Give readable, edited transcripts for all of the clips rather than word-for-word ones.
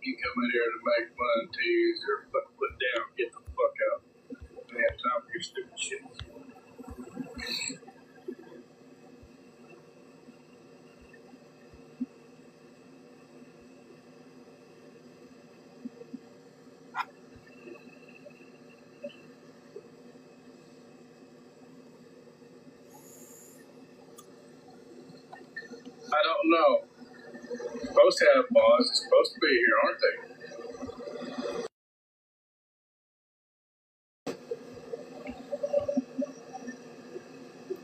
You come in here to make fun, tease, or put down, get the fuck out. I don't have time for your stupid shit. I don't know. Supposed to have boss. It's supposed to be here, aren't they?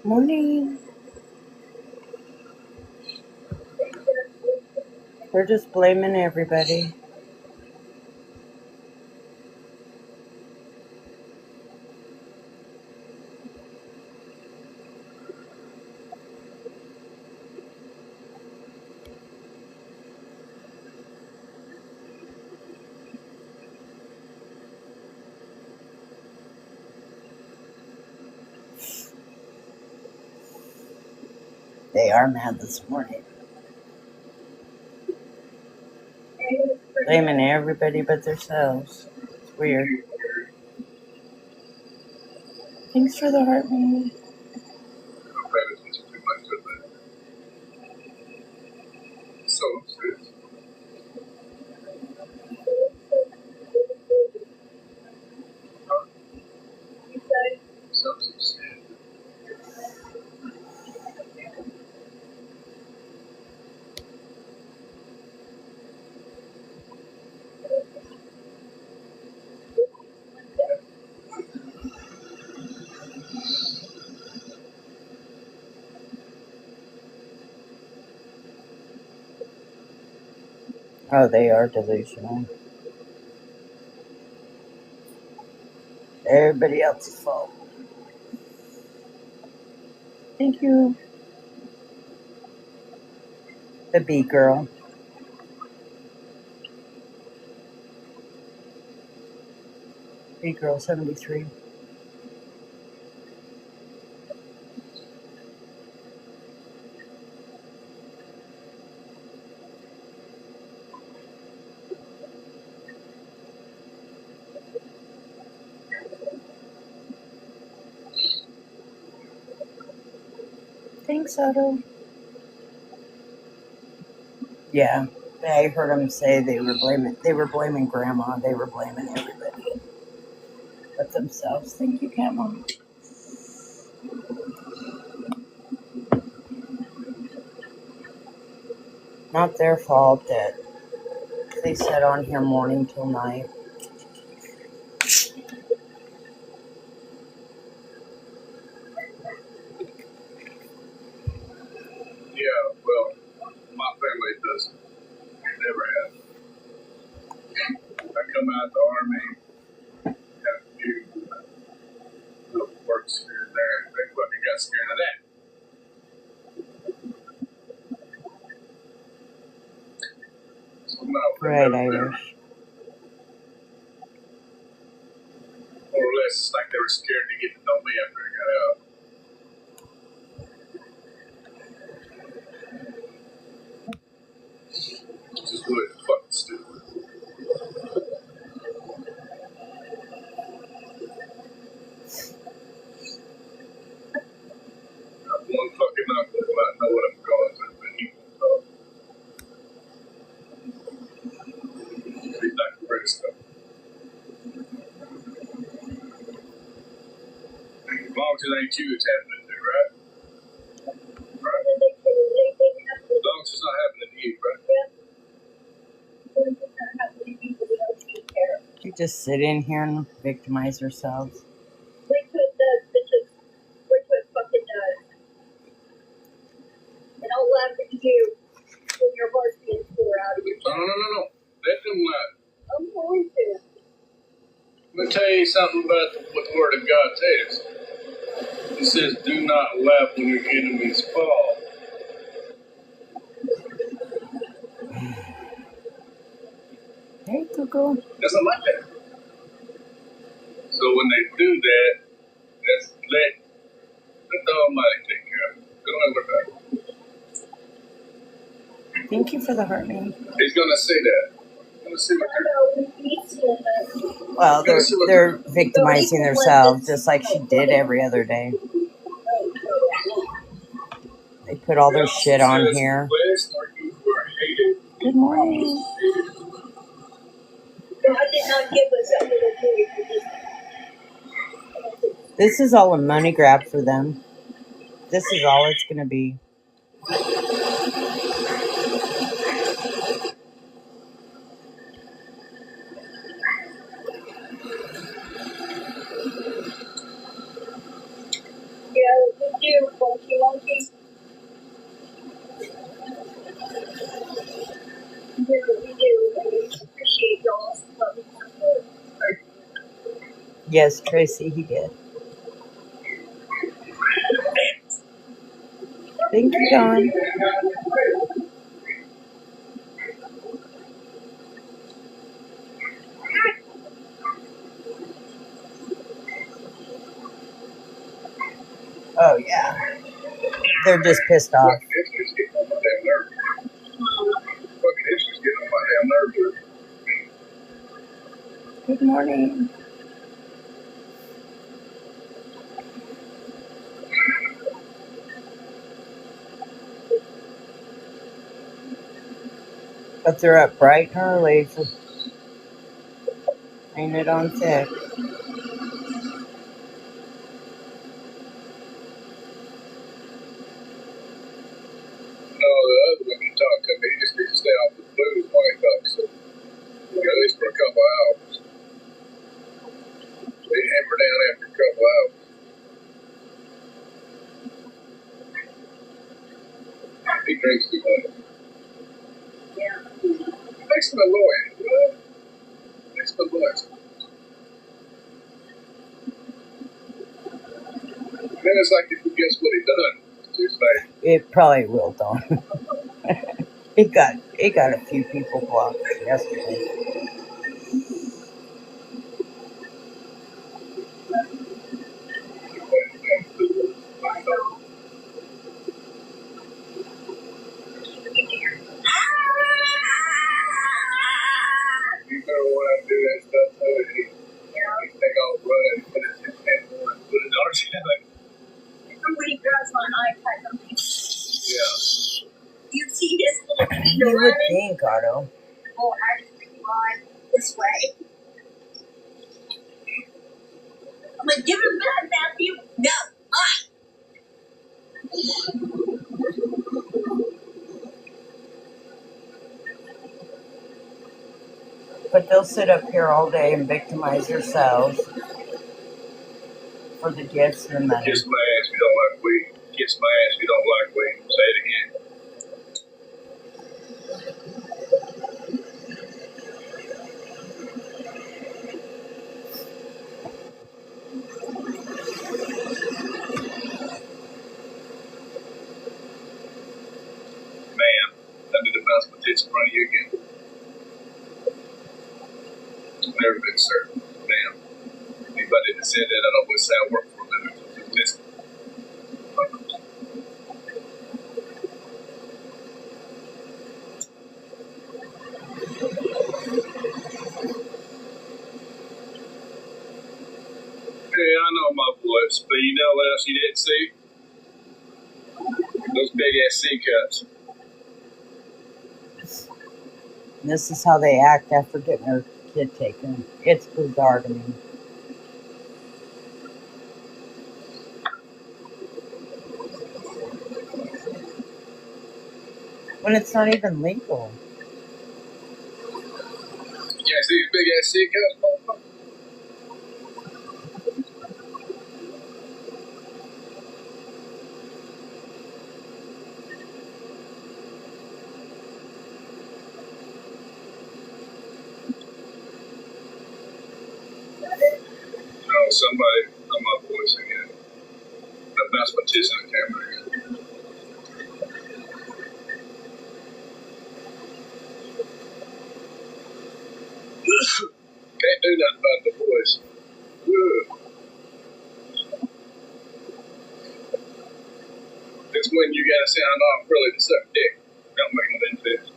Morning. They're just blaming everybody. They are mad this morning. Blaming everybody but themselves. It's weird. Thanks for the heart, Brandy. I'm paying attention too much to that. So upset. So upset. Oh, they are delusional. Everybody else's fault. Thank you. The bee girl. Bee girl 73. Thanks, Otto. Yeah, I heard them say they were blaming Grandma. They were blaming everybody but themselves. Thank you, Cat Mom. Not their fault that they sat on here morning till night. Yeah, well, my family doesn't. Never have. I come out the army, have a few little works here and there. They fucking got scared of that. So no, Right, Irish. More or less, it's like they were scared to get to know me after I got out. Which is really fucking stupid. One fucking uncle who might know what I'm going through, but he won't talk. He's not the greatest stuff. As long as it ain't you that's happening to, right? Right. As long as it's not happening to you, right? You just sit in here and victimize yourselves. Which fucking does. And I'll laugh at you when your heart's being tore out of your chest. No. Let them laugh. I'm going to. Let me tell you something about what the Word of God says. It says, do not laugh when your enemies fall. Hey, Google. Doesn't like that. So when they do that, that's let the Almighty take care of it. Don't ever about it. Thank you for the heart, man. He's going to say that. to see what Well, they're victimizing themselves just like she did every other day. They put all their shit on here. Good morning. God did not give us a little boy for this. This is all a money grab for them. This is all it's going to be. Yeah, we do, monkey, monkey. We do, and we appreciate y'all's love and support. Yes, Tracy, he did. Thank you, Don. Oh, yeah. They're just pissed off. Good morning. But they're up bright and early for ain't it on thick. No, the other one you talk to me, he just needs to stay off the booze while he talks to me. At least for a couple of hours. He hammer down after a couple of hours. He drinks too much. Makes him a lawyer, you know? Makes him a lawyer. Then it's like he forgets what he done. It's like, It probably will, Don. It got a few people blocked yesterday. you remember when I do that stuff, so he take off running, put his hand on it, put his arms down. When he grabs my iPad, I'm like, Yeah. you see his little feet You would running? think, Otto. Oh, actually, run this way. I'm like, give him back, Matthew. No, mine. But they'll sit up here all day and victimize themselves for the gifts and the money. Kiss my ass if you don't like weed. Kiss my ass if you don't like weed. Say it again. Ma'am, I need to bounce my tits in front of you again. Never been, sir. Ma'am. Anybody that said that, I don't want to say I work for a living. Listen. Hey, I know my voice, but you know what else you didn't see? Those big ass C cups. And this is how they act after getting their kid taken. It's bizarre to me. When it's not even legal. You can't see these big ass C cups, motherfucker? No, somebody on my voice again. I bounced my tits on the camera again. Can't do nothing about the voice. Ugh. It's when you gotta sound off really to suck dick. Don't make no sense.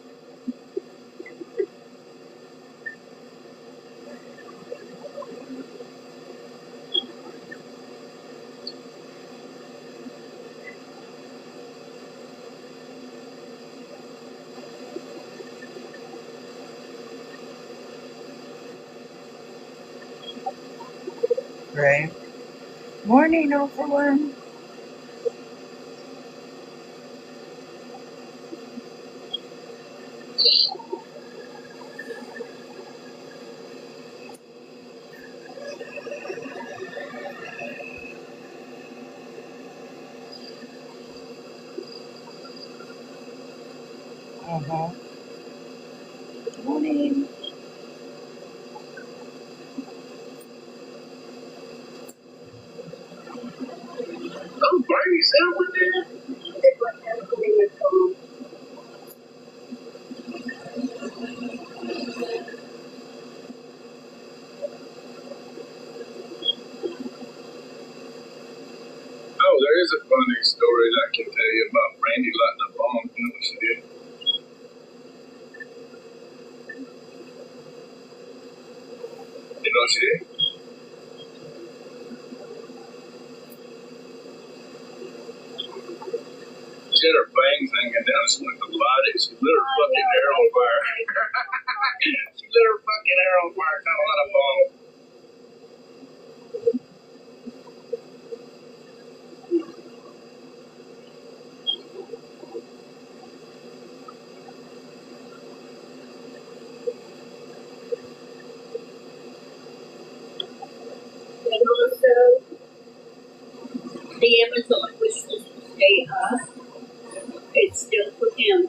Right. Morning, everyone. Morning. Oh, Brandy's out with there? Oh, there is a funny story that I can tell you about Brandy lighting a bomb. You know what she did? You know what she did? She had her fangs hanging down. She went to light it. She lit her fucking hair on fire. She lit her fucking hair on fire. Kind of light a bomb. And also, the Amazon was supposed to stay up. It's still for him.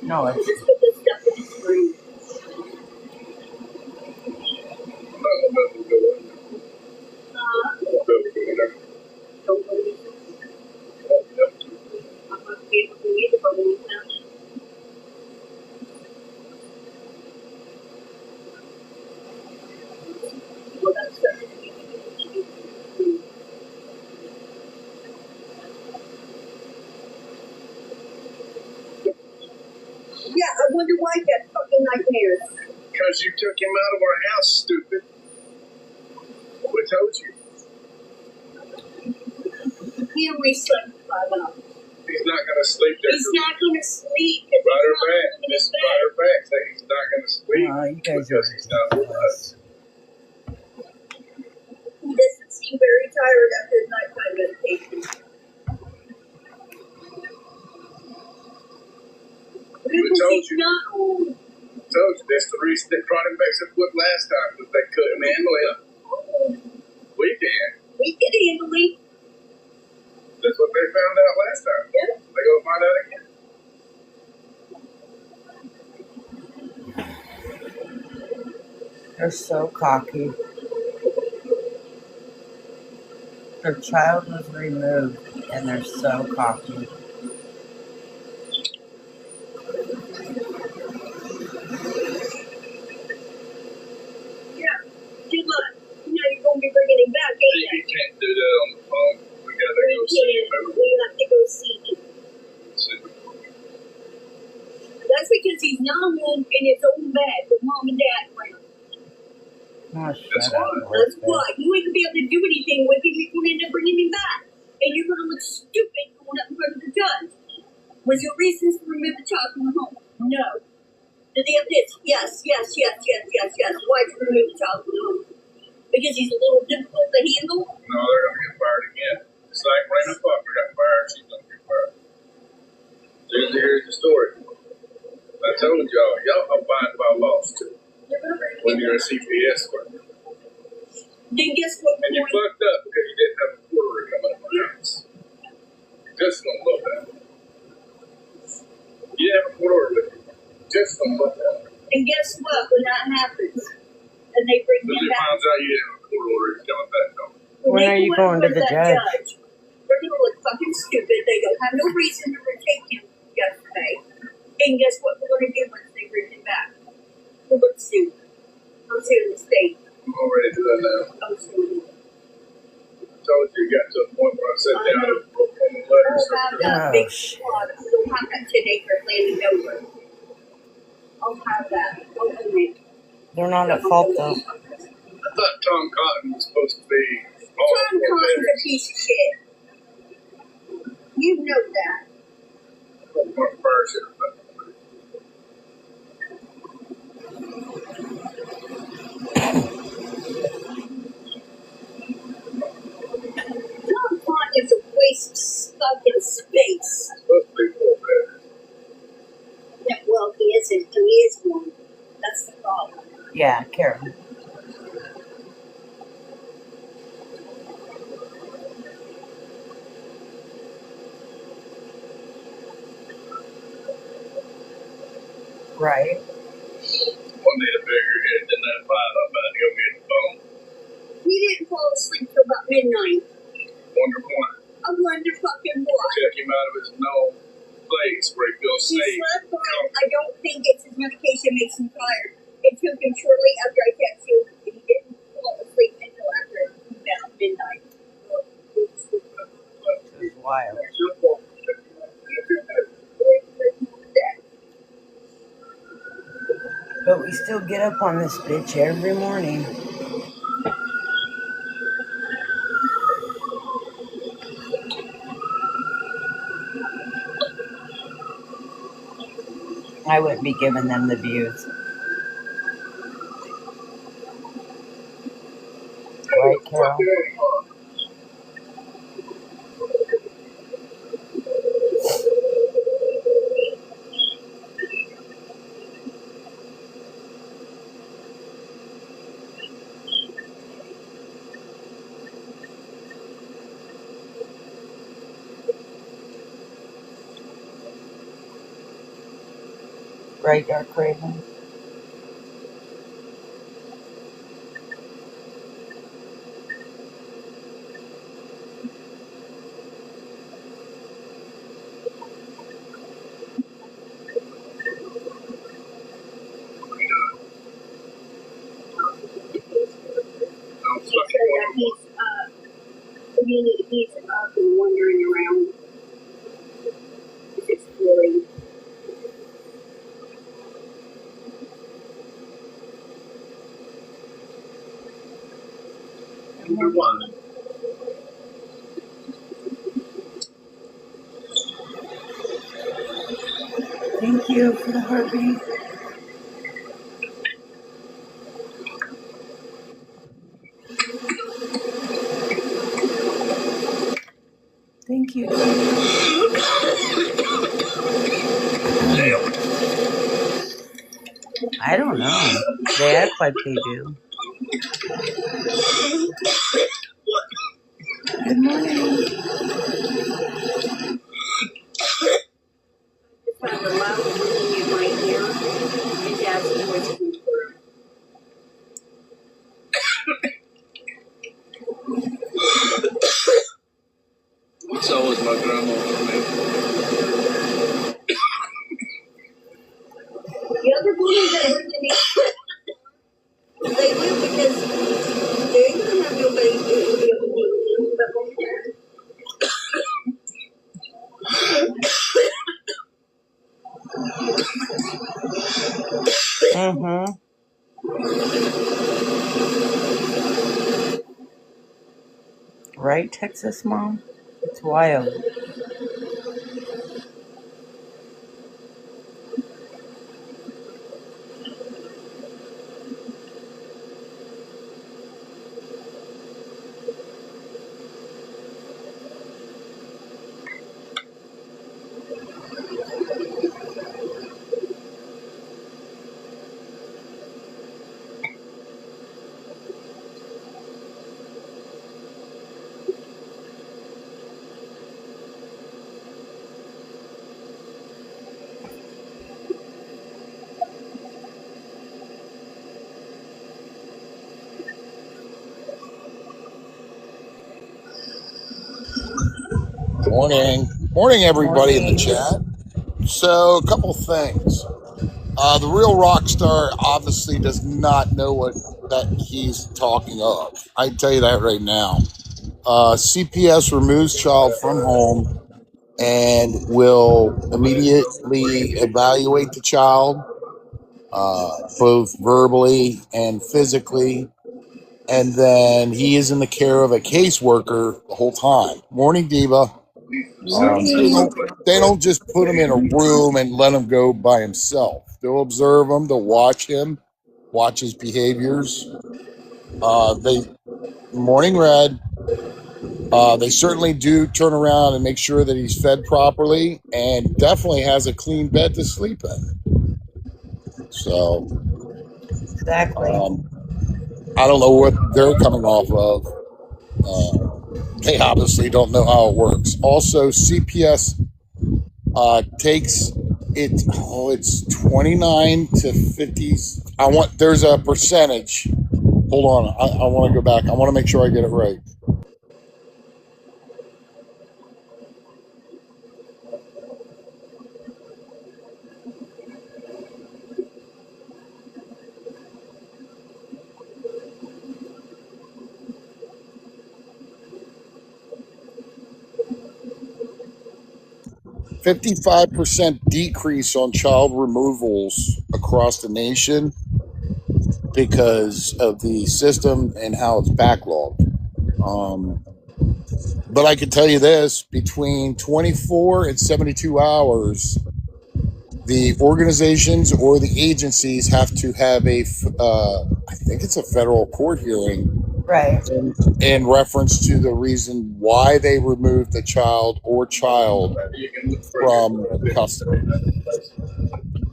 No, it's Just put the stuff in his room. Don't believe it. I'm not able to either believe him. Well, that's stuff in his room. Yeah, I wonder why he had fucking nightmares. Because you took him out of our house, stupid. We told you. He only slept 5 hours. He's not going to sleep there. He's not going to sleep because Right her he's not back. in his Just right her bed. back. Say he's not going to sleep. you guys because he's not with us. He doesn't seem very tired after his nighttime meditation. Because told he's you. not home. Told you. That's the reason they brought him back to the foot last time. Because they couldn't handle him. We can. We can handle him. That's what they found out last time. Yeah. They go find out again. they're so cocky. Their child was removed, and they're so cocky. Yeah. Good luck. You know you're going to be bringing him back, ain't You you? can't do that on the phone. We got to go see him every We have to go see him. That's because he's not home in his own bed with mom and dad around. Oh, That's shut up. why. That's Elizabeth. why. You ain't gonna be able to do anything with him. You're gonna end up bringing him back. And you're gonna look stupid going up in front of the judge. Was your reasons to remove the child from the home? No. And the evidence, yes. Why did you remove the child from the home? Because he's a little difficult to handle? No, they're going to get fired again. It's like Raina Fucker got fired. She's going to get fired. Here's the story. I told y'all abide by laws too. When you're a CPS worker. Then guess what? And you fucked up because you didn't have a quarter come up my house. Just don't look at it. You didn't have a quarter with you. Just don't look at it. And guess what? When that happens, and they bring Because him it back. finds out you didn't have a court order, it's coming back home. When they are you go up going to in the front of that judge? They're gonna look fucking stupid. They don't have no reason to retake him yesterday. And guess what we're gonna do once they bring him back? We're gonna sue. I'm suing the state. I'm already doing that. I'm suing. I told you, got to a point where I sat down and wrote on the letters. We'll have that Oh, big shit. squad. We'll have that 10-acre land in Dover. I'll have that. I'll own it. They're not at fault, though. I thought Tom Cotton was supposed to be all Tom Cotton's a piece of shit. You know that. for person. space. Supposed to be 4 bedrooms. Yeah, well, he isn't. He is one. That's the problem. Yeah, Karen. Right. One need a bigger head than that fight. I'm about to go get the phone. He didn't fall asleep till about midnight. Wonder why. I wonder fucking why. Check him out of his known place where he feels He safe. slept fine. I don't think it's his medication makes him tired. It took him shortly after I texted you, and he didn't fall asleep until after about midnight. It's wild. But we still get up on this bitch every morning. I wouldn't be giving them the views. Right, Carol? Right, Dark Raven? He's up and wandering around. He's exploring. Number 1. Thank you for the heartbeat. Thank you. I don't know. They act like they do. Good morning. It's kind of a loud ringing in my ear, and Dad's voice comes through. It's always my grandma for me. The other boys that lived in the they live because they ain't gonna have nobody to be able to do it, but over there. Mm-hmm. Right, Texas Mom? It's wild. Morning, everybody in the chat. So, a couple things. The real rock star obviously does not know what that he's talking of. I can tell you that right now. CPS removes child from home and will immediately evaluate the child, both verbally and physically. And then he is in the care of a caseworker the whole time. Morning, Diva. They don't just put him in a room and let him go by himself. They'll observe him. They'll watch him, watch his behaviors. Morning, Red. They certainly do turn around and make sure that he's fed properly and definitely has a clean bed to sleep in. So, Exactly. I don't know what they're coming off of. They obviously don't know how it works. Also, CPS takes it. Oh, it's 29 to 50. There's a percentage. Hold on. I want to go back. I want to make sure I get it right. $55% decrease on child removals across the nation because of the system and how it's backlogged. But I can tell you this, between 24 and 72 hours, the organizations or the agencies have to have I think it's a federal court hearing, Right. in reference to the reason why they removed the child or child from custody.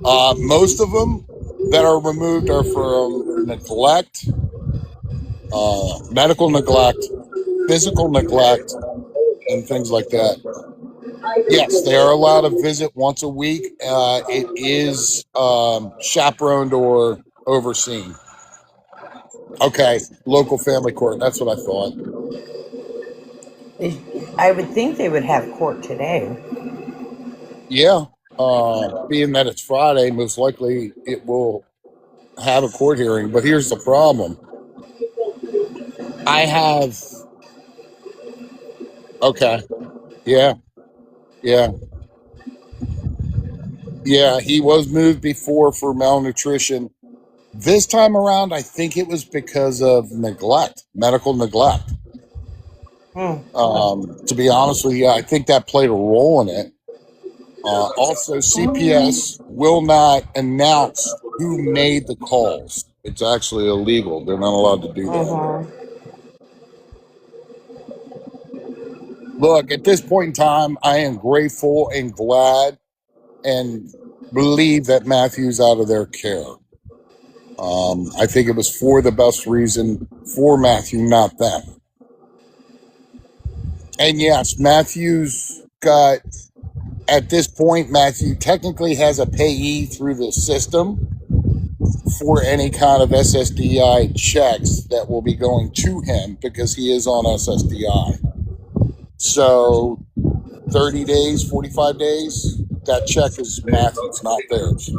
Most of them that are removed are from neglect, medical neglect, physical neglect, and things like that. Yes, they are allowed to visit once a week. It is chaperoned or overseen. Okay, local family court. That's what I thought. I would think they would have court today. Yeah, being that it's Friday, most likely it will have a court hearing. But here's the problem. I have. Okay. Yeah. Yeah. Yeah. He was moved before for malnutrition. This time around, I think it was because of neglect, medical neglect. To be honest with you, I think that played a role in it. Also, CPS will not announce who made the calls. It's actually illegal. They're not allowed to do that. Look, at this point in time, I am grateful and glad and believe that Matthew's out of their care. I think it was for the best reason for Matthew, not them. And yes, Matthew's got, at this point, Matthew technically has a payee through the system for any kind of SSDI checks that will be going to him because he is on SSDI. So 30 days, 45 days, that check is Matthew's, not theirs.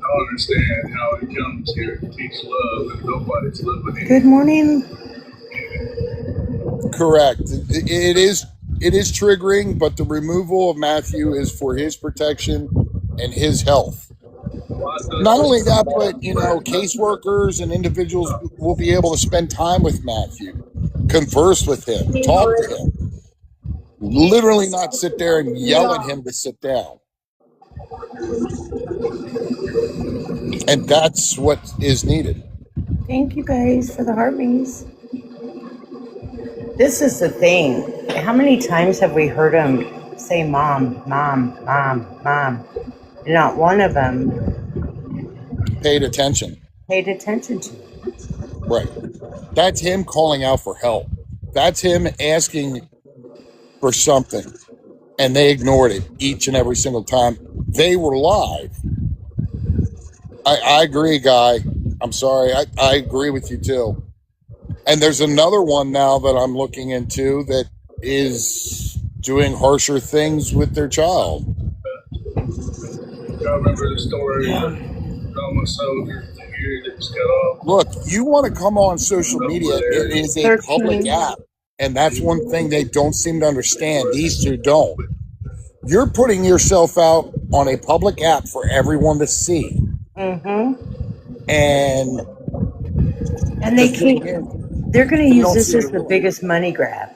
I don't understand how it comes here to teach love and nobody's loving it. Good morning. Correct. It is triggering, but the removal of Matthew is for his protection and his health. Not only that, but caseworkers and individuals will be able to spend time with Matthew, converse with him, talk to him, literally not sit there and yell at him to sit down. And that's what is needed. Thank you guys for the heartbeats. This is the thing. How many times have we heard him say mom, mom, mom, mom? And not one of them paid attention to him. Right. That's him calling out for help. That's him asking for something. And they ignored it each and every single time. They were live. I agree, Guy. I'm sorry. I agree with you, too. And there's another one now that I'm looking into that is doing harsher things with their child. I remember the story of a soldier that was cut off. Look, you want to come on social media, it is a public app. And that's one thing they don't seem to understand. These two don't. You're putting yourself out on a public app for everyone to see. And they're going to use this as the biggest money grab.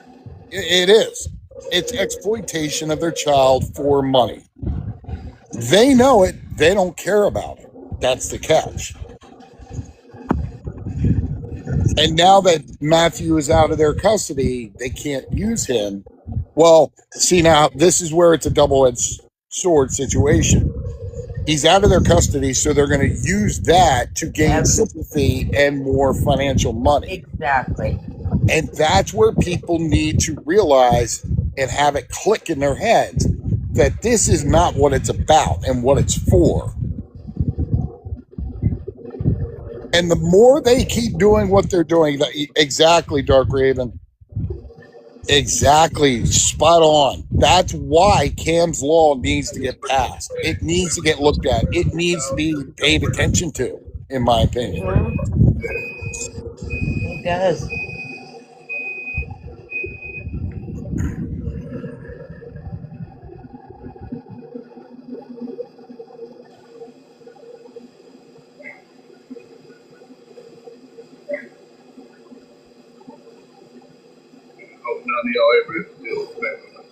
It is. It's exploitation of their child for money. They know it. They don't care about it. That's the catch. And now that Matthew is out of their custody, they can't use him. Well, see, now this is where it's a double-edged sword situation. He's out of their custody, so they're going to use that to gain Yep. sympathy and more financial money. Exactly. And that's where people need to realize and have it click in their heads that this is not what it's about and what it's for. And the more they keep doing what they're doing, exactly, Dark Raven, exactly, spot on. That's why Cam's Law needs to get passed. It needs to get looked at. It needs to be paid attention to, in my opinion. It does. Hope none of y'all ever have to deal with things like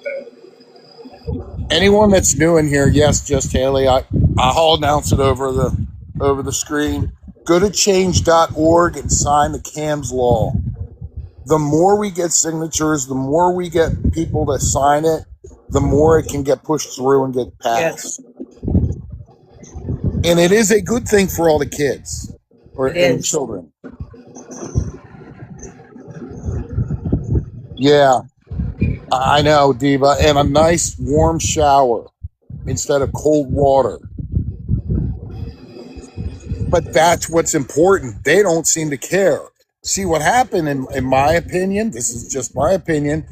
that. Anyone that's new in here, yes, just Haley, I'll announce it over the screen. Go to change.org and sign the Cam's Law. The more we get signatures, the more we get people to sign it, the more it can get pushed through and get passed. Yes. And it is a good thing for all the kids and children. Yeah, I know, Diva. And a nice warm shower instead of cold water. But that's what's important. They don't seem to care. See, what happened, in my opinion, this is just my opinion,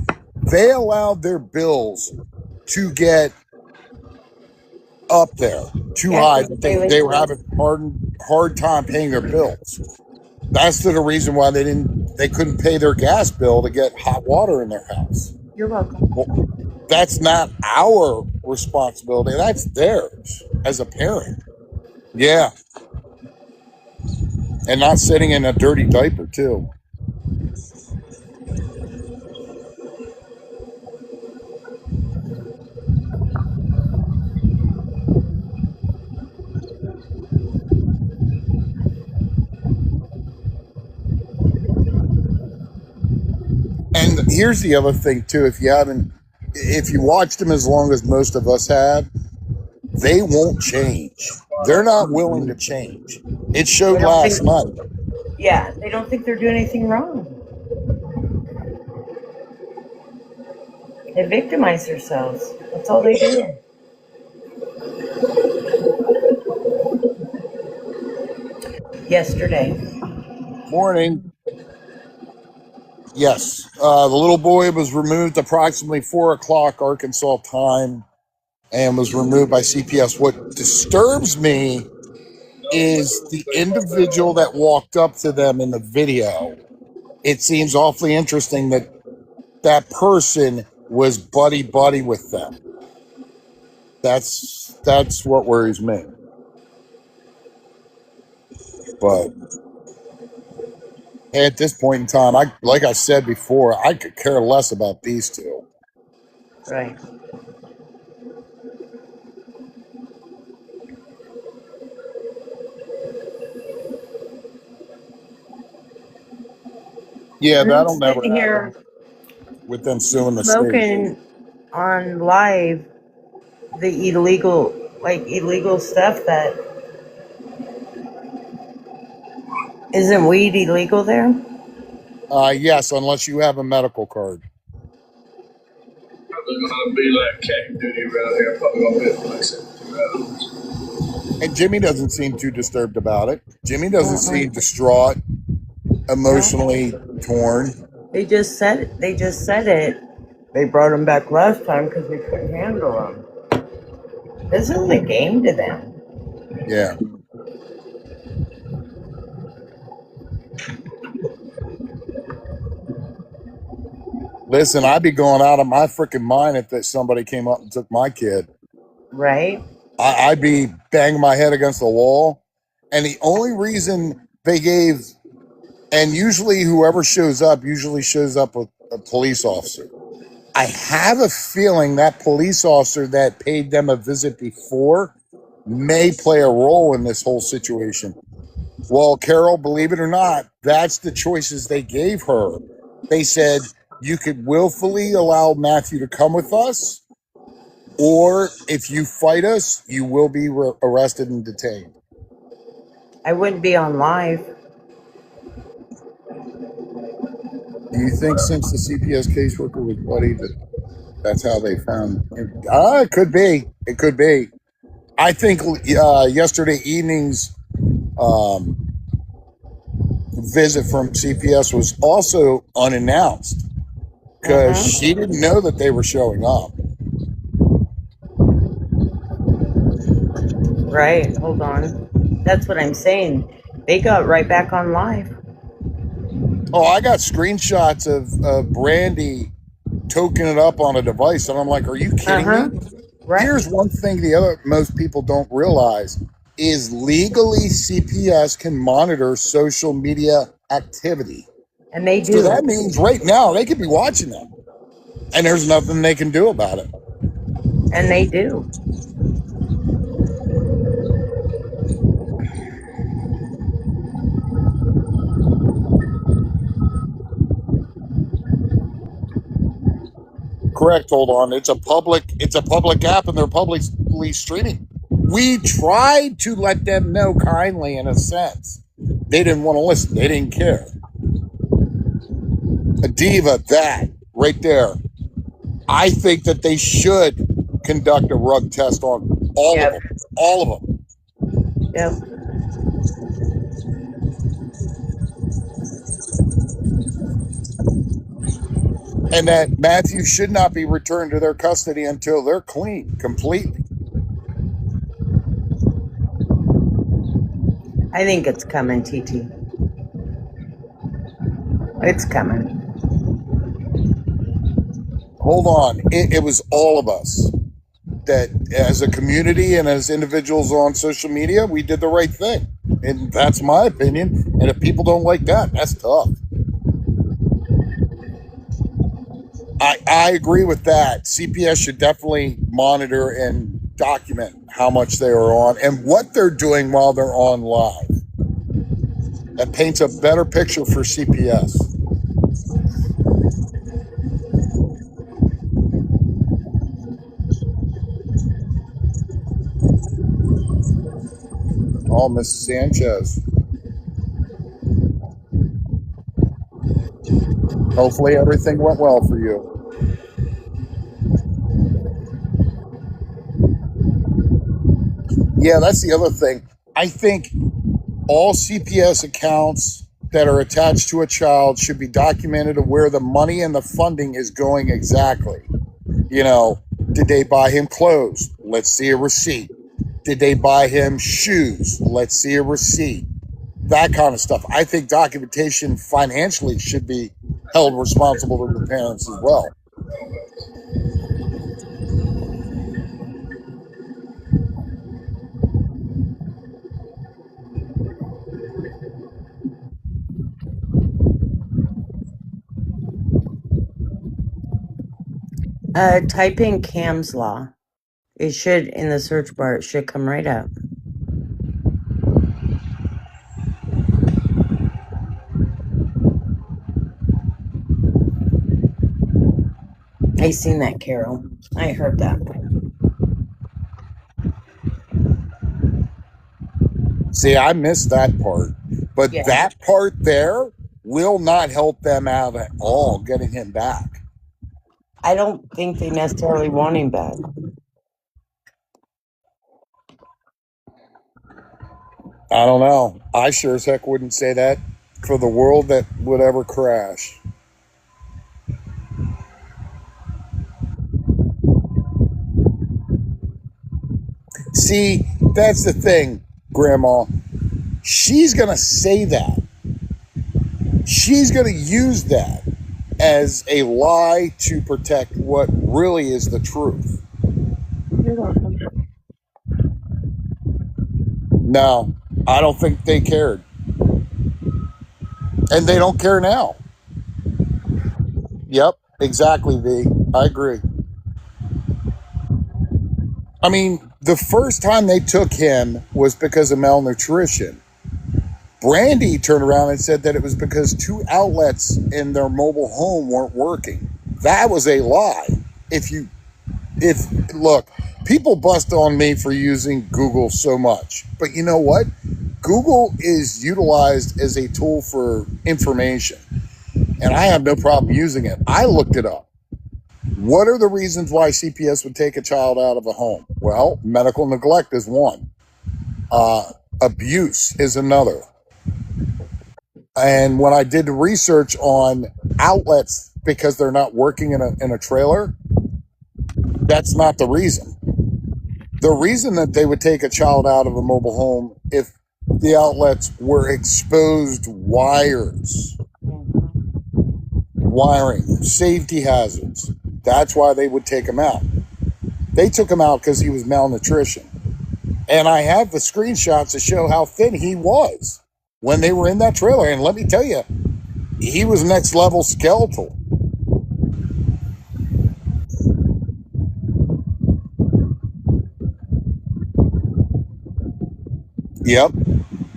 they allowed their bills to get up there too high. They were having hard time paying their bills. That's the reason why they couldn't pay their gas bill to get hot water in their house. You're welcome. Well, that's not our responsibility. That's theirs as a parent. Yeah. And not sitting in a dirty diaper, too. And here's the other thing, too. If you watched them as long as most of us have, they won't change. They're not willing to change. It showed last night. Yeah, they don't think they're doing anything wrong. They victimize themselves. That's all they do. Yesterday. Morning. Yes. The little boy was removed approximately 4 o'clock Arkansas time and was removed by CPS. What disturbs me is the individual that walked up to them in the video. It seems awfully interesting that person was buddy with them. That's what worries me. But at this point in time, like I said before, I could care less about these two. Right. Yeah, that'll never happen with them suing the state. Smoking on live the illegal stuff that isn't weed illegal there? Yes, unless you have a medical card. I'm gonna be like cat duty around here. Probably gonna be like 72 hours. And Jimmy doesn't seem too disturbed about it. Jimmy doesn't seem distraught, emotionally torn. They just said it. They brought him back last time because we couldn't handle him. This isn't a game to them. Yeah. Listen, I'd be going out of my freaking mind if somebody came up and took my kid. Right? I'd be banging my head against the wall. And the only reason they gave, and usually whoever shows up with a police officer. I have a feeling that police officer that paid them a visit before may play a role in this whole situation. Well, Carol, believe it or not, that's the choices they gave her. They said you could willfully allow Matthew to come with us, or if you fight us, you will be arrested and detained. I wouldn't be on live. Do you think since the CPS caseworker was bloody that's how they found him? It could be. It could be. I think yesterday evening's visit from CPS was also unannounced because she didn't know that they were showing up. Right. Hold on. That's what I'm saying. They got right back on live. Oh, I got screenshots of Brandy token it up on a device, and I'm like, are you kidding me? Right. Here's one thing most people don't realize is legally CPS can monitor social media activity. And they do. So that means right now they could be watching them, and there's nothing they can do about it. And they do. Correct. Hold on. It's a public app, and they're publicly streaming. We tried to let them know kindly, in a sense. They didn't want to listen. They didn't care. A diva, that right there. I think that they should conduct a rug test on all of them. All of them. Yep. And that Matthew should not be returned to their custody until they're clean completely. I think it's coming, TT. It's coming. Hold on. It was all of us that, as a community and as individuals on social media, we did the right thing. And that's my opinion. And if people don't like that, that's tough. I agree with that. CPS should definitely monitor and document how much they are on and what they're doing while they're on live. That paints a better picture for CPS. Oh, Mrs. Sanchez. Hopefully everything went well for you. Yeah, that's the other thing. I think all CPS accounts that are attached to a child should be documented of where the money and the funding is going exactly. You know, did they buy him clothes? Let's see a receipt. Did they buy him shoes? Let's see a receipt. That kind of stuff. I think documentation financially should be held responsible to the parents as well. Type in Cam's Law. It should, in the search bar, it should come right up. I seen that, Carol. I heard that. See, I missed that part. But that part there will not help them out at all getting him back. I don't think they necessarily want him back. I don't know. I sure as heck wouldn't say that for the world that would ever crash. See, that's the thing, Grandma. She's going to say that. She's going to use that as a lie to protect what really is the truth. You're welcome. No, I don't think they cared. And they don't care now. Yep, exactly, V. I agree. I mean, the first time they took him was because of malnutrition. Brandy turned around and said that it was because 2 outlets in their mobile home weren't working. That was a lie. If look, people bust on me for using Google so much, but you know what? Google is utilized as a tool for information, and I have no problem using it. I looked it up. What are the reasons why CPS would take a child out of a home? Well, medical neglect is one. Abuse is another. And when I did the research on outlets because they're not working in a trailer, that's not the reason. The reason that they would take a child out of a mobile home if the outlets were exposed wiring, safety hazards. That's why they would take him out. They took him out because he was malnutrition. And I have the screenshots to show how thin he was when they were in that trailer. And let me tell you, he was next level skeletal. Yep.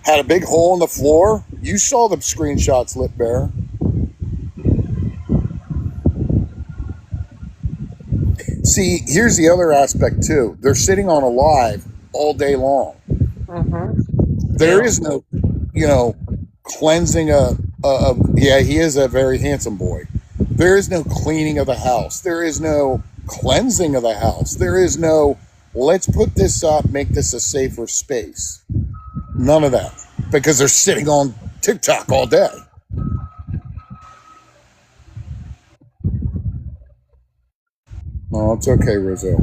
Had a big hole in the floor. You saw the screenshots, Lip Bear. See, here's the other aspect too. They're sitting on a live all day long. There is no, cleansing yeah, he is a very handsome boy. There is no cleaning of the house. There is no cleansing of the house. There is no, let's put this up, make this a safer space. None of that. Because they're sitting on TikTok all day. No, it's okay, Rizzo.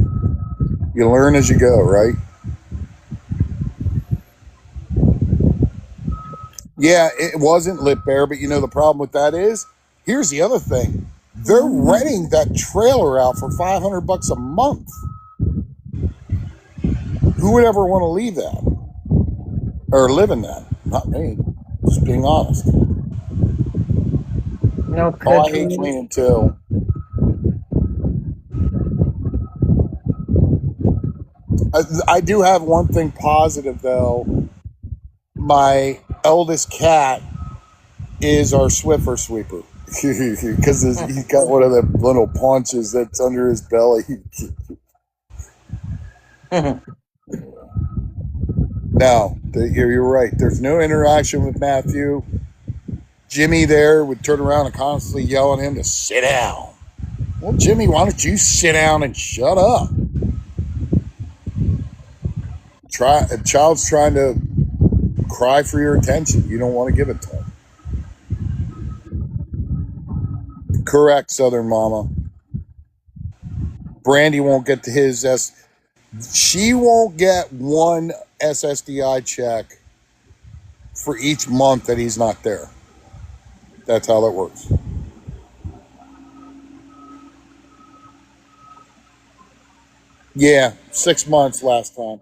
You learn as you go, right? Yeah, it wasn't Lip Bear, but the problem with that is, here's the other thing. They're renting that trailer out for $500 a month. Who would ever want to leave that? Or live in that? Not me. Just being honest. No Oh, I hate cooking. cleaning too. I do have one thing positive though. My eldest cat is our Swiffer sweeper because he's got one of the little paunches that's under his belly. No, you're right. There's no interaction with Matthew. Jimmy there would turn around and constantly yell at him to sit down. Well, Jimmy, why don't you sit down and shut up? A child's trying to cry for your attention. You don't want to give it to him. Correct, Southern Mama. Brandy won't get to his she won't get one SSDI check for each month that he's not there. That's how that works. Yeah, 6 months last time.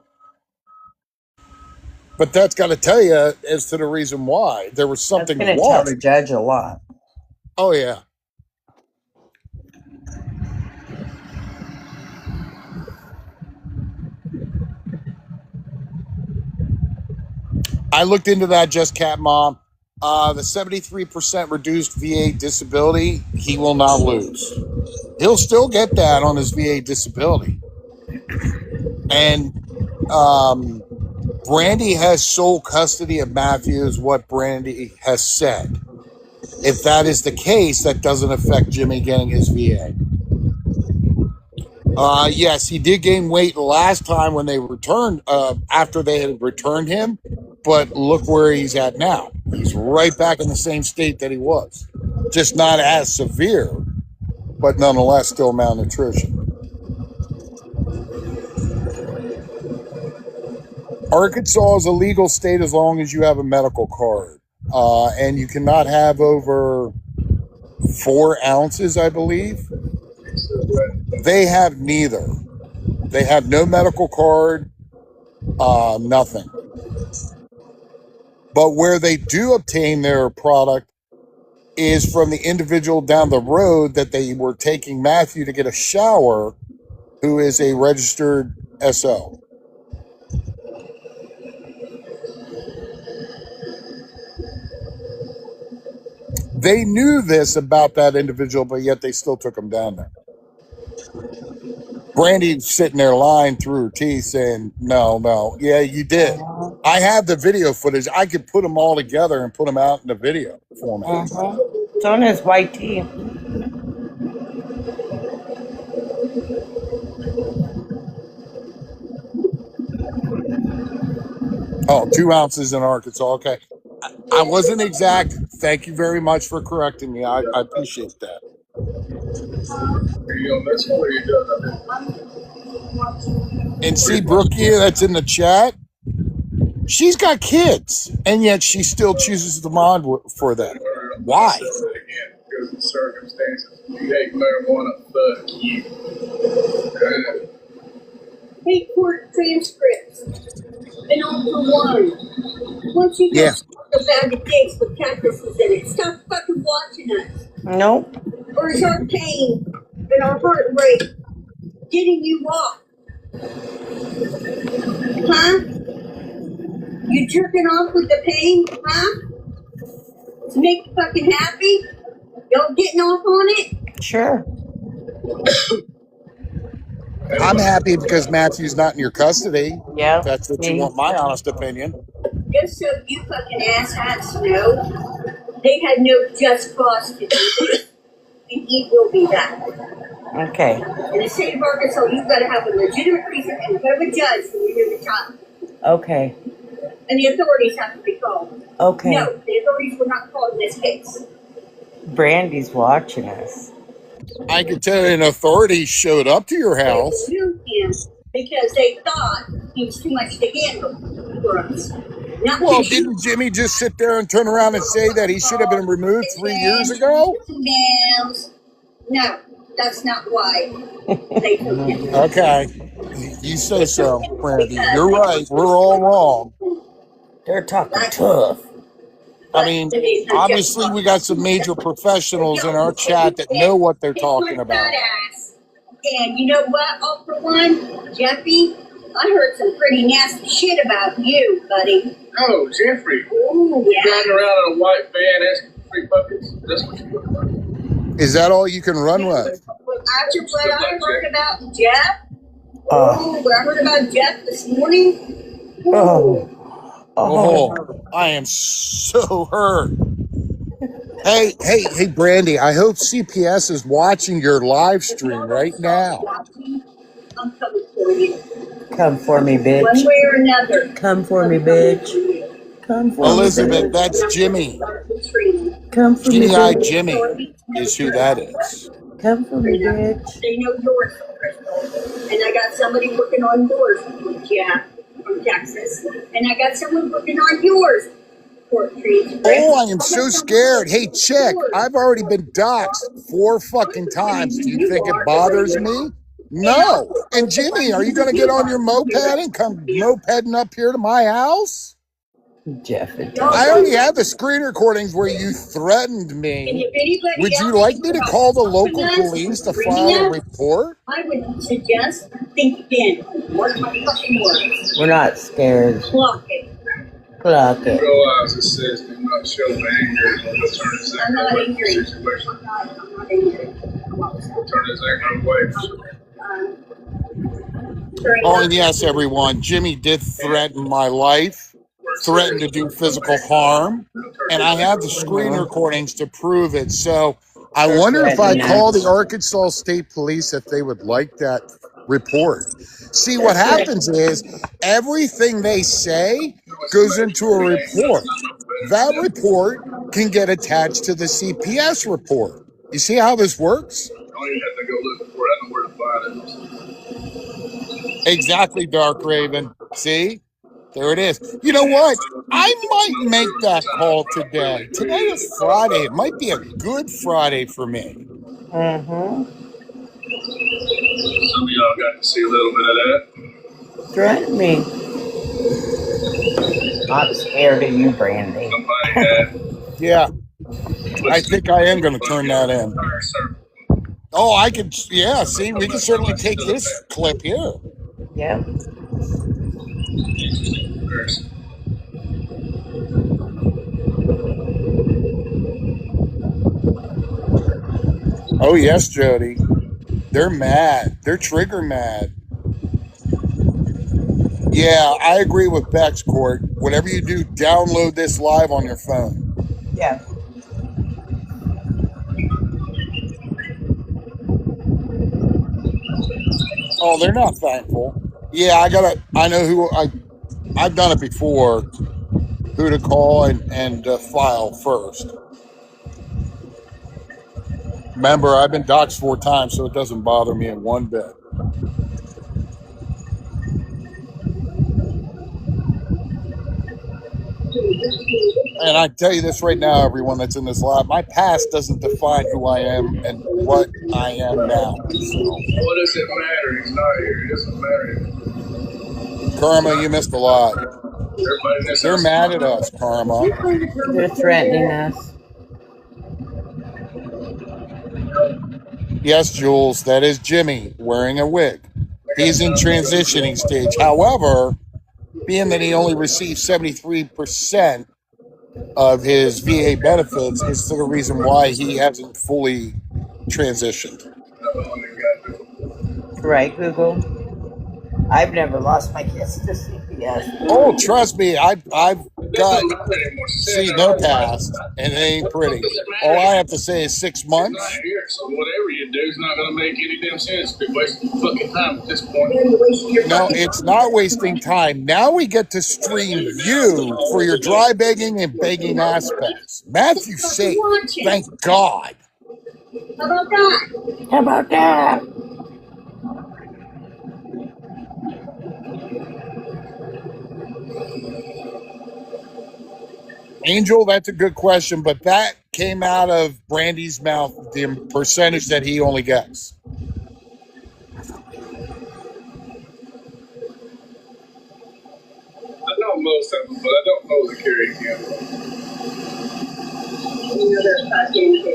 But that's got to tell you as to the reason why. There was That's something going to tell wrong. the judge a lot. Oh, yeah. I looked into that, Just Cat Mom. The 73% reduced VA disability, he will not lose. He'll still get that on his VA disability. And Brandy has sole custody of Matthew, is what Brandy has said. If that is the case, that doesn't affect Jimmy getting his VA. Yes, he did gain weight last time when they returned, after they had returned him. But look where he's at now. He's right back in the same state that he was. Just not as severe, but nonetheless still malnutrition. Arkansas is a legal state as long as you have a medical card. And you cannot have over 4 ounces, I believe. They have neither. They have no medical card, nothing. But where they do obtain their product is from the individual down the road that they were taking Matthew to get a shower, who is a registered SO. They knew this about that individual, but yet they still took him down there. Brandy sitting there lying through her teeth saying, no, yeah, you did. I have the video footage. I could put them all together and put them out in the video format. It's on his white tee. Oh, 2 ounces in Arkansas. Okay. I wasn't exact. Thank you very much for correcting me. I appreciate that. Are you on this one or are you done? And see, Brookie, that's in the chat. She's got kids, and yet she still chooses to mod for them. Why? Again, because of circumstances. You hate marijuana, fuck you. Hate court transcripts. And all for one. Once you Yeah. get a bag of dicks with cactuses in it, stop fucking watching us. Nope. Or is our pain and our heart rate getting you off? Huh? You jerking off with the pain, huh? To make you fucking happy? Y'all getting off on it? Sure. I'm happy because Matthew's not in your custody. Yeah. That's what you want, my honest opinion. Just so you fucking asshats know, they had no just cause to do this, and he will be back. Okay. In the state of Arkansas, you've got to have a legitimate reason and in front of a judge when you hear the child. Okay. And the authorities have to be called. Okay. No, the authorities were not called in this case. Brandy's watching us. I could tell you an authority showed up to your house. They removed him because they thought he was too much to handle for us. Not Well, didn't Jimmy just sit there and turn around and say that he should have been removed 3 years ago? No, that's not why they took him. Okay. You say so, Brandy. You're right. We're all wrong. They're talking tough. I mean, obviously we got some major professionals in our chat that know what they're talking about. And you know what, all for one, Jeffy, I heard some pretty nasty shit about you, buddy. Oh, Jeffrey. Ooh, yeah. Driving around in a white van asking for free buckets. That's what you look like. Is that all you can run with? After what I heard about Jeff, what I heard about Jeff this morning. Oh, I am so hurt. Hey, Brandy, I hope CPS is watching your live stream right now. I'm coming for you. Come for me, bitch. One way or another. Come for me, bitch. Come for Elizabeth, me, that's Jimmy. Come for me, Jimmy-eyed bitch. Jimmy is who that is. Come for me, bitch. They know yours, Crystal. And I got somebody working on yours with Jeff from Texas. And I got someone working on yours. Oh, I am so scared. Hey, chick, I've already been doxxed 4 fucking times. Do you think it bothers me? No. And Jimmy, are you going to get on your moped and come mopeding up here to my house? Jeff, I already have the screen recordings where you threatened me. Would you like me to call the local police to file a report? I would suggest think again. What's my fucking words? we're not scared. Clock it. Clock it. Realize it says do not show anger. It'll turn his I'm not anger away angry. from the situation. I'm not angry. It'll turn his anger away. Oh, and yes, everyone. Jimmy did threaten my life, threatened to do physical harm, and I have the screen recordings to prove it. So I wonder if I call the Arkansas State Police if they would like that report. See, what happens is everything they say goes into a report. That report can get attached to the CPS report. You see how this works? I don't even have to go looking for it. I know where to find it. Exactly, Dark Raven. See? There it is. You know what? I might make that call today. Today is Friday. It might be a good Friday for me. Mm-hmm. Some of y'all got to see a little bit of that. Threaten me. I'm scared of you, Brandy. Somebody had Yeah, I think I am going to turn that in. fire service. Oh, I could, yeah, see, we can certainly take this clip here. Yep. Oh, yes, Jody. They're mad. They're trigger mad. Yeah, I agree with Bex Court. Whatever you do, download this live on your phone. Yeah. Oh, they're not thankful. Yeah, I know I've done it before. Who to call and file first. Remember, I've been doxxed 4 times, so it doesn't bother me in one bit. And I tell you this right now, everyone that's in this live, my past doesn't define who I am and what I am now. So, What does it matter? He's not here. It doesn't matter. Karma, you missed a lot. Everybody in this They're house mad at us, Karma. They're threatening us. Yes, Jules, that is Jimmy wearing a wig. He's in transitioning stage. However, being that he only received 73% of his VA benefits is the reason why he hasn't fully transitioned. Right, Google. I've never lost my kids to CPS. Oh, trust me, I've got seen their past, and it ain't pretty. All I have to say is 6 months. Not here, so whatever you do is not going to make any damn sense. It's wasting fucking time at this point. No, it's not wasting time. Now we get to stream you for your dry begging and begging aspects. Matthew's safe. Thank God. How about that? How about that? Angel, that's a good question, but that came out of Brandy's mouth, the percentage that he only gets. I know most of them, but I don't know the carry camera. You know there's 5 kids.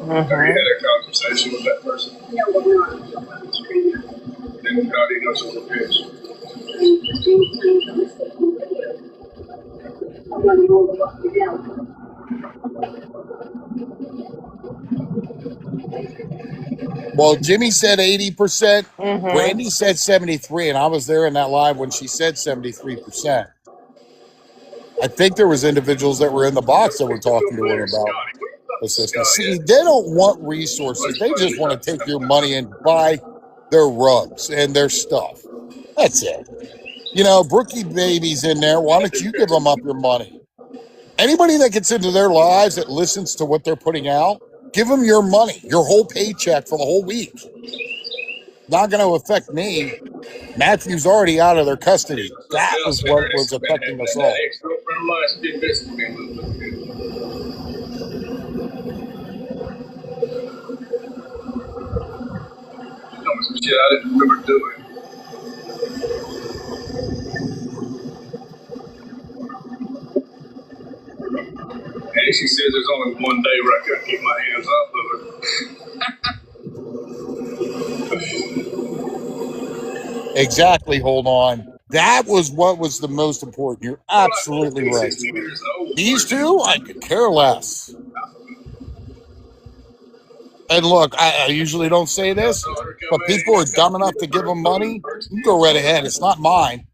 Have you had a conversation with that person? No, we're not. Then how do you know she's a bitch? I'm running all the way down. Well, Jimmy said 80%. Brandy said 73%, and I was there in that live when she said 73%. I think there was individuals that were in the box that were talking to her about assistance. See, they don't want resources. They just want to take your money and buy their rugs and their stuff. That's it. You know, Brookie Baby's in there. Why don't you give them up your money? Anybody that gets into their lives that listens to what they're putting out, give them your money, your whole paycheck for the whole week. Not going to affect me. Matthew's already out of their custody. That was what was affecting us all. Ex-girlfriend of mine did visit me a little bit. She told me some shit I didn't remember doing. And she says there's only one day where I couldn't keep my hands off of her. Exactly. Hold on. That was what was the most important. You're absolutely right. These two, I could care less. And look, I usually don't say this, but people are dumb enough to give them money. You go right ahead. It's not mine.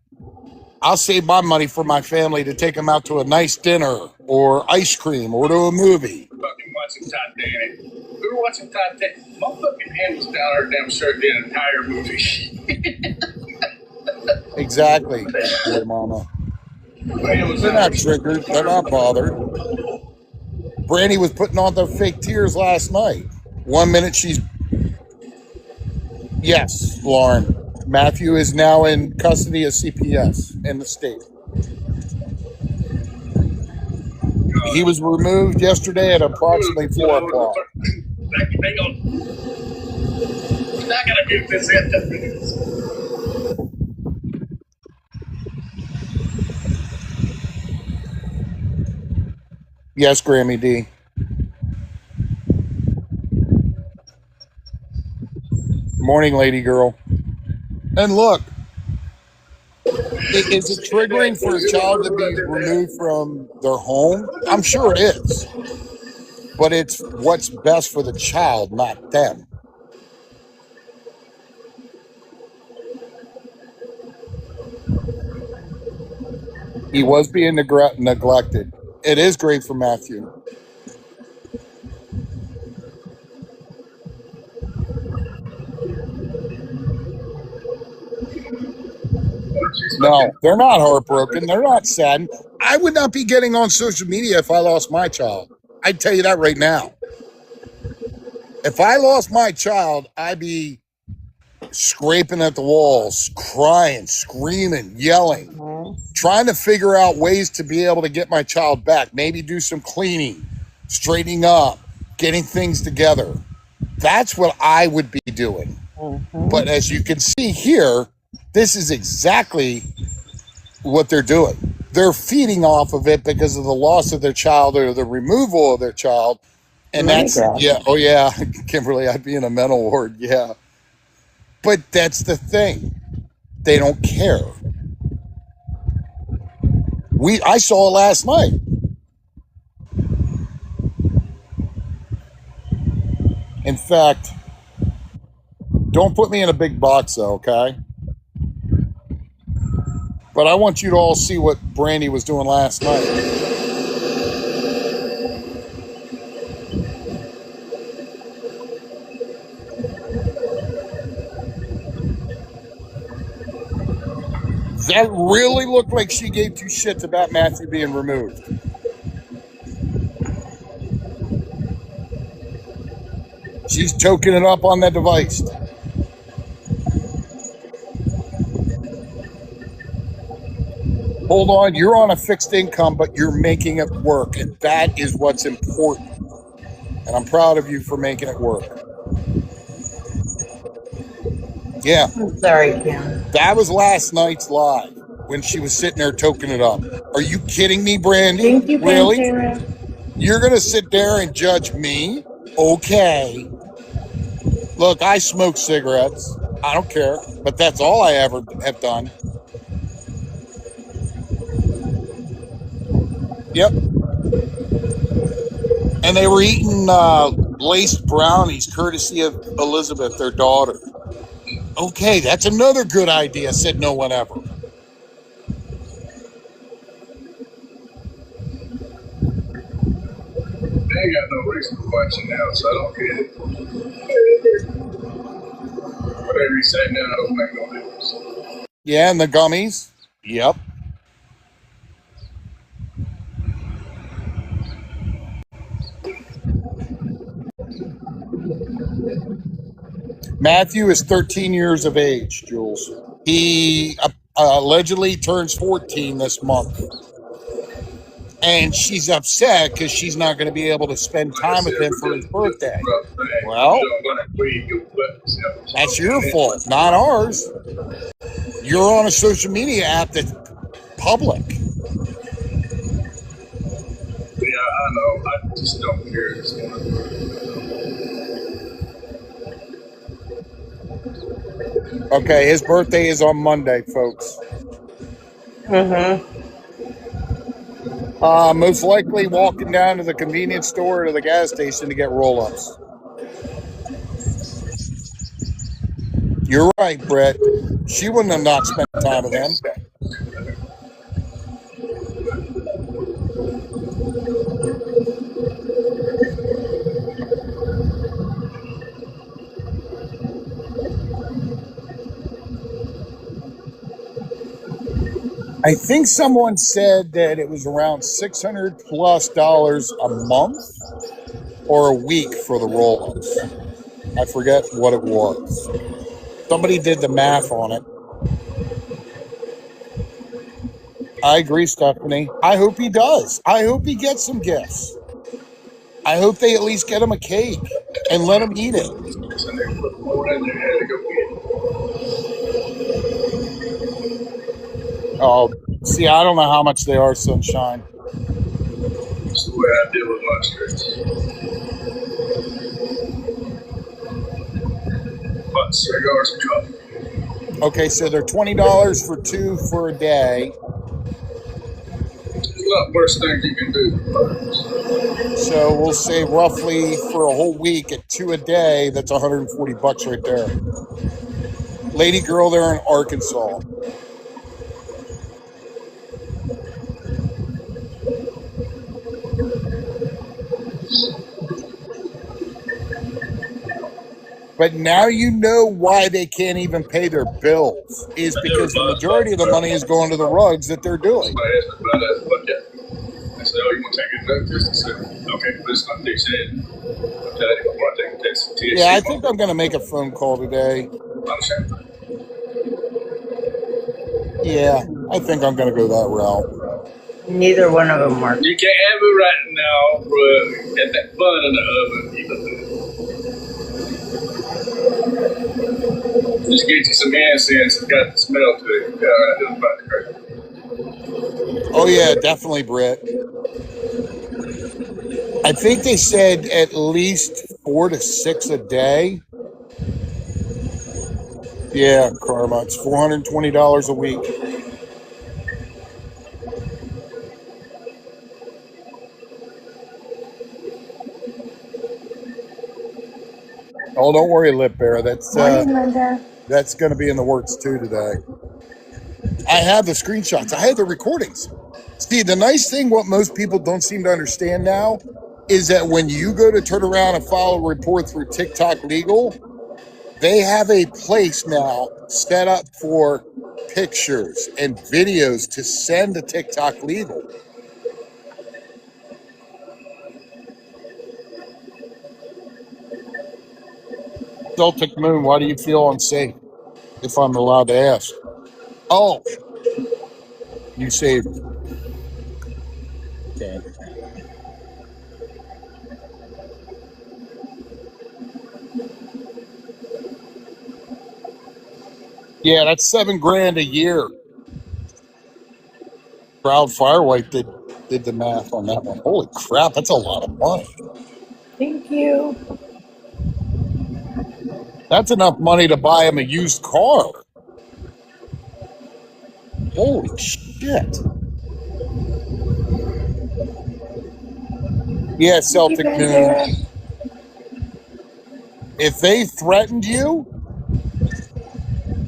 I'll save my money for my family to take them out to a nice dinner or ice cream or to a movie. Fucking watching Titanic. We were watching Titanic. My fucking hand was down her damn shirt the entire movie. Exactly, dear mama. They're not triggered. They're not bothered. Brandy was putting on the fake tears last night. 1 minute she's... Yes, Lauren. Matthew is now in custody of CPS in the state. He was removed yesterday at approximately 4 o'clock. They're not gonna do this yet. Yes, Grammy D. Morning, lady girl. And look, is it triggering for a child to be removed from their home? I'm sure it is. but it's what's best for the child, not them. He was being neglected. It is great for Matthew. No, they're not heartbroken. They're not saddened. I would not be getting on social media if I lost my child. I'd tell you that right now. If I lost my child, I'd be scraping at the walls, crying, screaming, yelling, trying to figure out ways to be able to get my child back. Maybe do some cleaning, straightening up, getting things together. That's what I would be doing. But as you can see here, this is exactly what they're doing. They're feeding off of it because of the loss of their child or the removal of their child. And that's, yeah, oh yeah, Kimberly, I'd be in a mental ward, yeah. But that's the thing. They don't care. I saw it last night. In fact, don't put me in a big box though, okay? But I want you to all see what Brandy was doing last night. Does that really look like she gave two shits about Matthew being removed? She's toking it up on that device. Hold on, you're on a fixed income, but you're making it work, and that is what's important. And I'm proud of you for making it work. Yeah. I'm sorry, Kim. That was last night's live when she was sitting there toking it up. Are you kidding me, Brandy? Thank you, really? Pantera. You're going to sit there and judge me? Okay. Look, I smoke cigarettes. I don't care. But that's all I ever have done. Yep. And they were eating laced brownies courtesy of Elizabeth, their daughter. Okay, that's another good idea, said no one ever. They ain't got no reason to watch it now, so I don't get it. Whatever you say now, don't make no difference. Yeah, and the gummies. Yep. Matthew is 13 years of age, Jules. He allegedly turns 14 this month. And she's upset because she's not going to be able to spend time with him for his birthday. Well, that's your fault, not ours. You're on a social media app that's public. Yeah, I know. I just don't care this morning. Okay, his birthday is on Monday, folks. Most likely walking down to the convenience store or to the gas station to get roll-ups. You're right, Brett. She wouldn't have not spent time with him. I think someone said that it was around $600+ a month or a week for the roll-ups. I forget what it was. Somebody did the math on it. I agree, Stephanie. I hope he does. I hope he gets some gifts. I hope they at least get him a cake and let him eat it. Oh, see, I don't know how much they are, Sunshine. That's the way I deal with my stress. But cigars and coffee. Okay, so they're $20 for two for a day. There's a lot worse things you can do. So we'll say roughly for a whole week at 2 a day, that's $140 right there. Lady girl there in Arkansas. But now you know why they can't even pay their bills, is because the majority of the money is going to the rugs that they're doing. Somebody asked me about that. Look at I said, oh, you want to take a drug test? I said, okay, but it's not what they said. I'm telling you, before I take a test, THC. Yeah, I think I'm going to make a phone call today. Yeah, I think I'm going to go that route. Neither one of them work. You can't have it right now, bro. Get that bun in the oven. Just get you some incense. It's got the smell to it. Yeah, I do about the crazy. Oh, yeah, definitely, Britt. I think they said at least 4 to 6 a day. Yeah, Karma, it's $420 a week. Oh, don't worry, Lip Bear. That's going to be in the works too today. I have the screenshots. I have the recordings. See, the nice thing, what most people don't seem to understand now, is that when you go to turn around and file a report through TikTok Legal, they have a place now set up for pictures and videos to send to TikTok Legal. Celtic Moon, why do you feel unsafe? If I'm allowed to ask. Oh, you saved. Okay. Yeah, that's $7,000 a year. Proud Firewhite did the math on that one. Holy crap, that's a lot of money. Thank you. That's enough money to buy him a used car. Holy shit. Yeah, Celtic Moon. If they threatened you,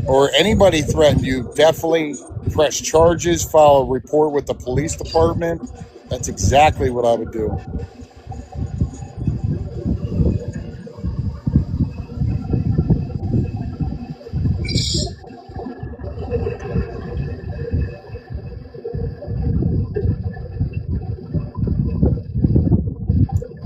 or anybody threatened you, definitely press charges, file a report with the police department. That's exactly what I would do.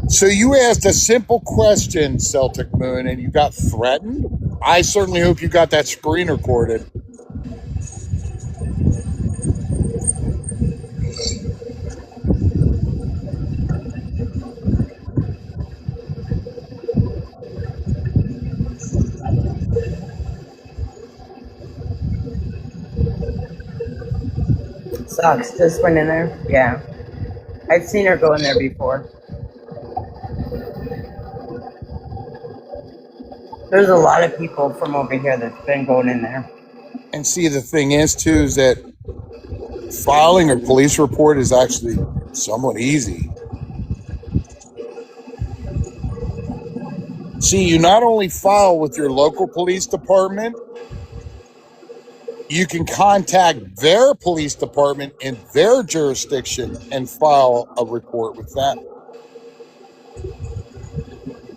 So you asked a simple question, Celtic Moon, and you got threatened? I certainly hope you got that screen recorded. Sucks. Just went in there. Yeah. I've seen her go in there before. There's a lot of people from over here that's been going in there. And see, the thing is, too, is that filing a police report is actually somewhat easy. See, you not only file with your local police department, you can contact their police department in their jurisdiction and file a report with them.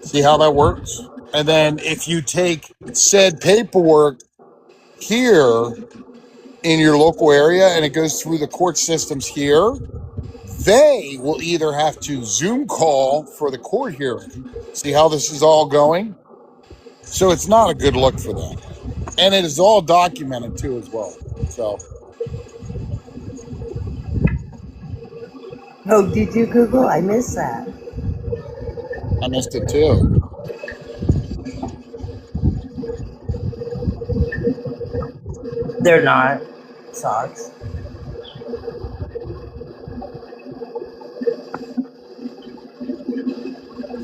See how that works? And then if you take said paperwork here in your local area and it goes through the court systems here, they will either have to Zoom call for the court hearing. See how this is all going? So it's not a good look for them. And it is all documented too as well. So. Oh, did you Google? I missed that. I missed it too. They're not. Sucks.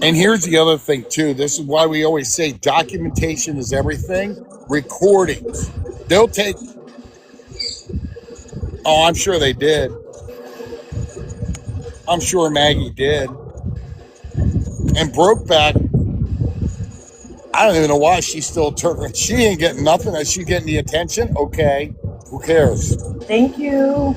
And here's the other thing too. This is why we always say documentation is everything. Recordings. They'll take. Oh, I'm sure they did. I'm sure Maggie did. And Brokeback, I don't even know why she's still turning. She ain't getting nothing. Is she getting the attention? Okay, who cares? Thank you.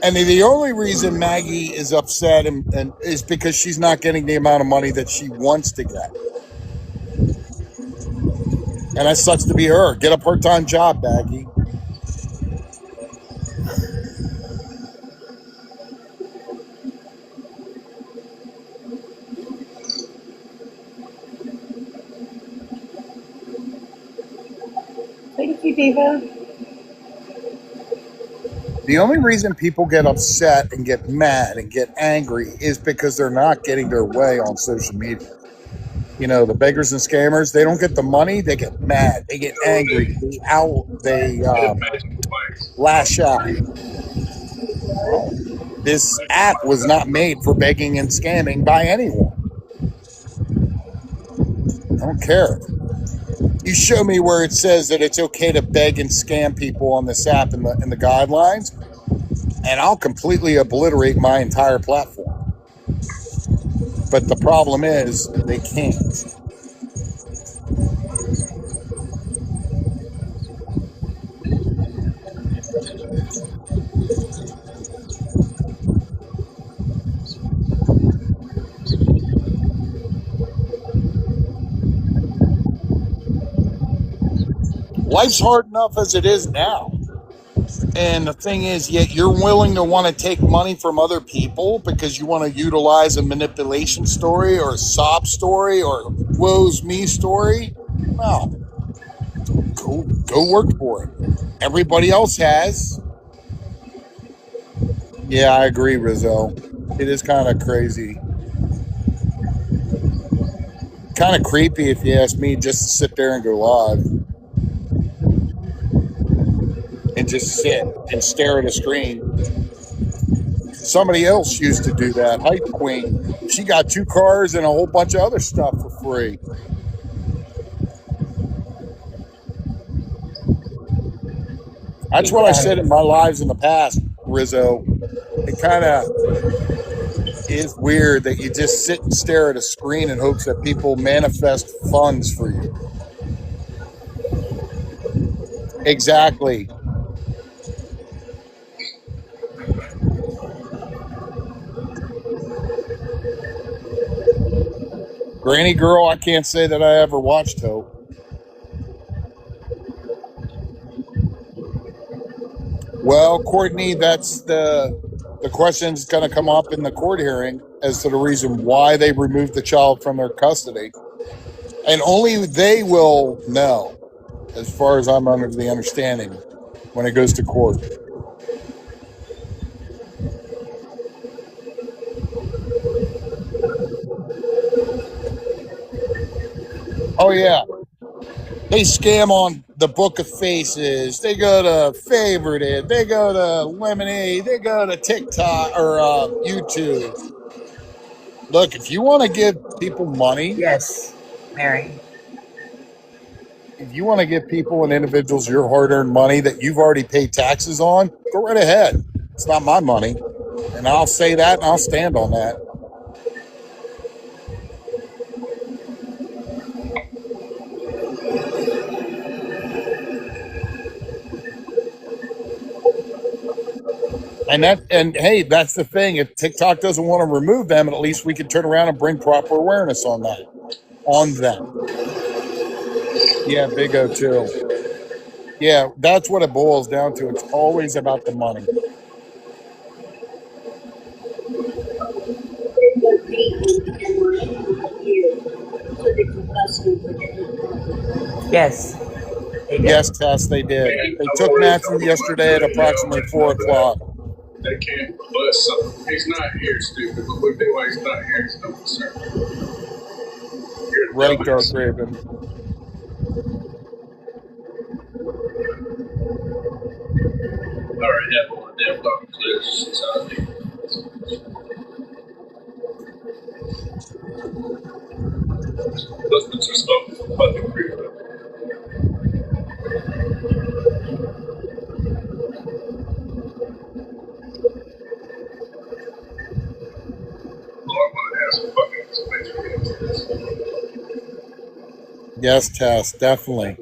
And the only reason Maggie is upset and is because she's not getting the amount of money that she wants to get. And that sucks to be her. Get a part-time job, Maggie. Thank you, Diva. The only reason people get upset and get mad and get angry is because they're not getting their way on social media. You know, the beggars and scammers, they don't get the money, they get mad, they get angry, they lash out. Well, this app was not made for begging and scamming by anyone. I don't care. You show me where it says that it's okay to beg and scam people on this app in the guidelines, and I'll completely obliterate my entire platform. But the problem is they can't. Life's hard enough as it is now. And the thing is, yet you're willing to want to take money from other people because you want to utilize a manipulation story or a sob story or woe's me story. Well, go work for it. Everybody else has. Yeah, I agree, Rizzo. It is kind of crazy. Kind of creepy, if you ask me, just to sit there and go live. And just sit and stare at a screen. Somebody else used to do that. Hype Queen. She got 2 cars and a whole bunch of other stuff for free. That's what I said in my lives in the past, Rizzo. It kind of is weird that you just sit and stare at a screen in hopes that people manifest funds for you. Exactly. Granny Girl, I can't say that I ever watched Hope. Well, Courtney, that's the question's going to come up in the court hearing as to the reason why they removed the child from their custody. And only they will know, as far as I'm under the understanding, when it goes to court. Oh, yeah. They scam on the Book of Faces. They go to Favorite It. They go to Lemonade. They go to TikTok or YouTube. Look, if you want to give people money. Yes, Mary. If you want to give people and individuals your hard-earned money that you've already paid taxes on, go right ahead. It's not my money. And I'll say that and I'll stand on that. And hey, that's the thing. If TikTok doesn't want to remove them, at least we can turn around and bring proper awareness on that. On them. Yeah, Big O too. Yeah, that's what it boils down to. It's always about the money. Yes. Yes, Tess, they did. They took Matthew yesterday at approximately 4 o'clock. They can't bust something. He's not here, stupid, but we do why he's not here. It's no concern. Right, Dark Raven. Alright, yeah, well, the damn dog clears society. Husbands are spoken for fucking free. All I want to ask fucking explain to Yes, Tess, definitely.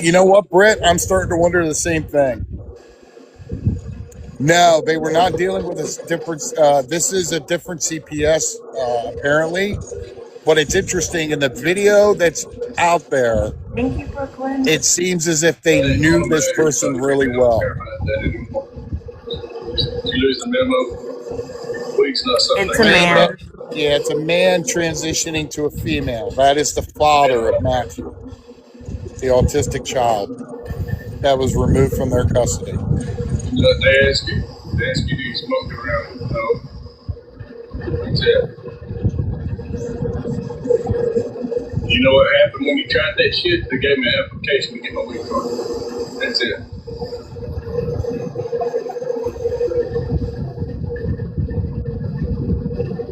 You know what, Britt? I'm starting to wonder the same thing. No, they were not dealing with this different. This is a different CPS, apparently. But it's interesting in the video that's out there. Thank you, Brooklyn. It seems as if they knew this person really well. You lose the memo. Weeks, not something. It's a man. Yeah, it's a man transitioning to a female. That is the father of Matthew, the autistic child that was removed from their custody. They ask you, do you smoke around? No. That's it. You know what happened when you tried that shit? They gave me an application to get my weed card. That's it.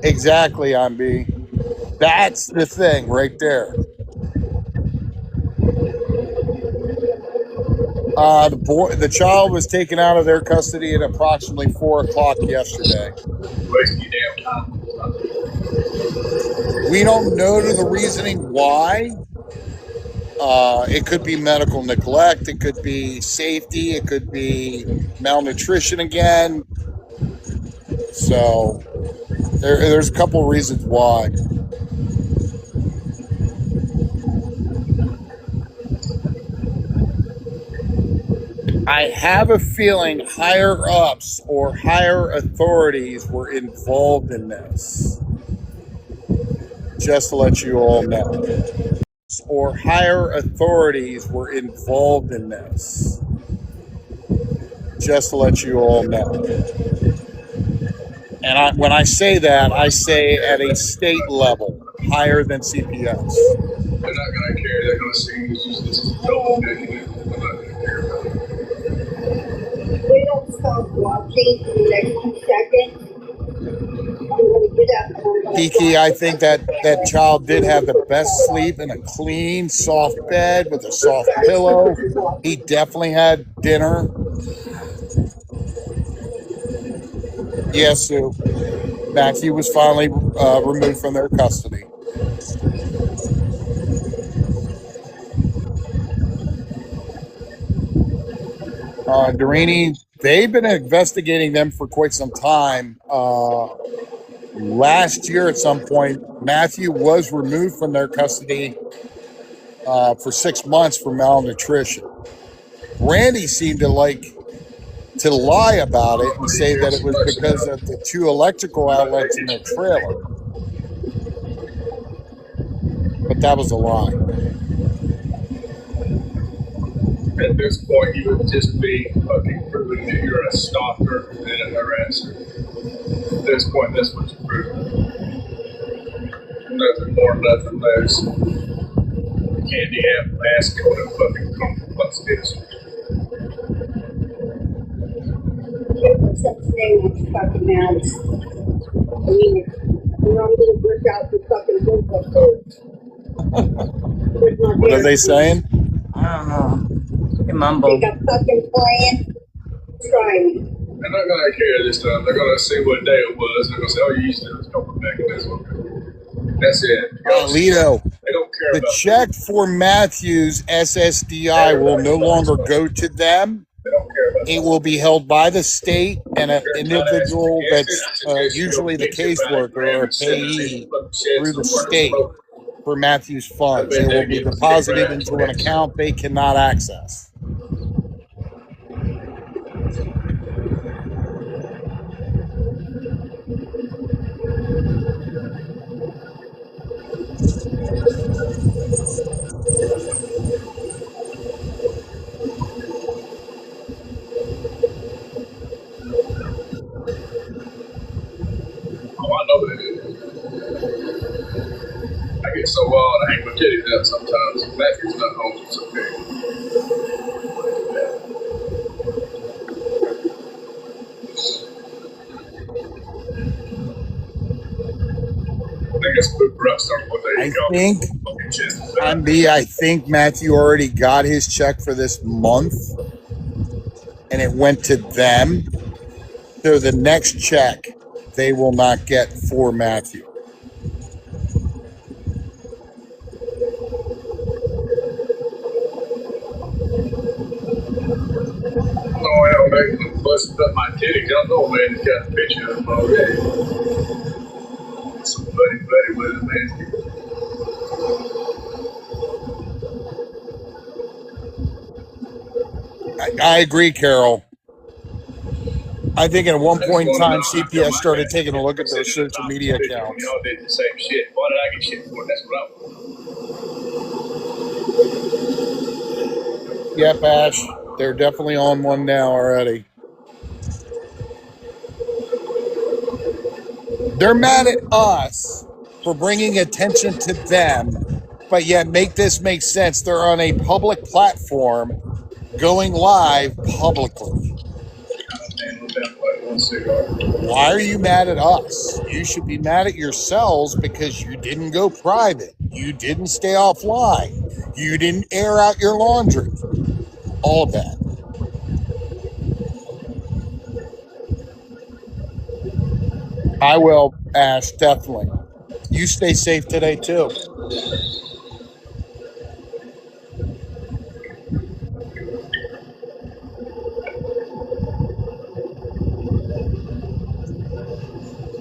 Exactly, MB. That's the thing right there. The child was taken out of their custody at approximately 4 o'clock yesterday. Wasting your damn time. We don't know the reasoning why. It could be medical neglect. It could be safety. It could be malnutrition again. So there's a couple reasons why. I have a feeling higher ups or higher authorities were involved in this. Just to let you all know. Or higher authorities were involved in this. Just to let you all know. And when I say that, I say at a state level, higher than CPS. They're not going to care. They're going to see this is double negative. They're not going to care about it. We don't stop watching in the next 2 seconds. Kiki, I think that child did have the best sleep in a clean, soft bed with a soft pillow. He definitely had dinner. Yes, Sue. Matthew was finally removed from their custody. Dorini, they've been investigating them for quite some time. Last year at some point, Matthew was removed from their custody for 6 months for malnutrition. Brandy seemed to lie about it and say that it was because of the 2 electrical outlets in their trailer. But that was a lie. At this point, you would just be fucking proving that you're a stalker and a harasser. At this point, that's what you're proving. Nothing more, nothing less. Candy apple ass going to fucking come plus this. Such thing with fucking mouths. I mean, I'm going to work out the fucking book. What are they saying? I don't know. They mumbled. Take a fucking plan. Try me. They're not going to care this time. They're going to see what day it was. They're going to say, oh, you used to come back and that's okay. That's it. Lito, they don't care the about check for Matthew's SSDI will no longer go to them. They don't care about It will be held by the state and an individual that's usually the caseworker or a payee through the state for Matthew's funds. It will be deposited into an account they cannot access. Oh, I know that it is. I get so wild, I hang my titties out sometimes. Matthew's not home, it's okay. I think Matthew already got his check for this month, and it went to them. So the next check they will not get for Matthew. Oh, hell, they busted up my titties. I know, man, it's got a picture of them already. Some buddy with it, man. I agree, Carol. I think at one I just point in want to time, know how come CPS my started dad taking a look at said their it social about media this picture when accounts. y'all did the same shit. Why did I get shit for it? That's what I want. Yep, Ash. They're definitely on one now already. They're mad at us for bringing attention to them, but yet make this make sense. They're on a public platform going live publicly. Why are you mad at us? You should be mad at yourselves because you didn't go private. You didn't stay offline. You didn't air out your laundry. All of that. I will, Ash, definitely. You stay safe today, too.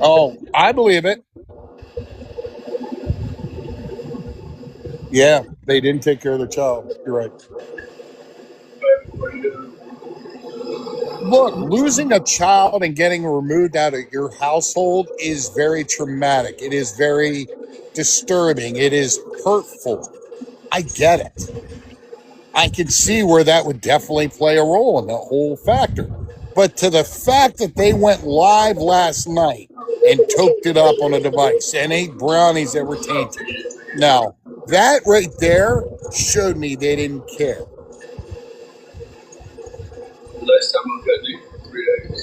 Oh, I believe it. Yeah, they didn't take care of their child. You're right. Look, losing a child and getting removed out of your household is very traumatic. It is very disturbing. It is hurtful. I get it. I can see where that would definitely play a role in the whole factor. But to the fact that they went live last night and toked it up on a device and ate brownies that were tainted. Now, that right there showed me they didn't care. Last time I got you for 3 days.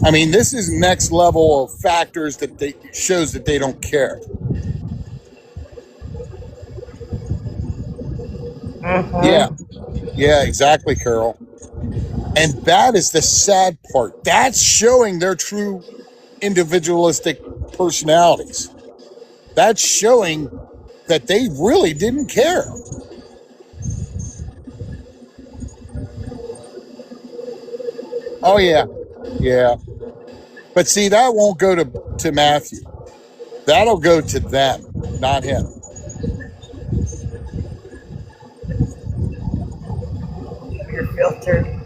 I mean, this is next level of factors that they shows that they don't care. Yeah, exactly, Carol. And that is the sad part. That's showing their true individualistic personalities. That's showing that they really didn't care. Oh yeah. Yeah. But see, that won't go to Matthew. That'll go to them, not him. Your filter.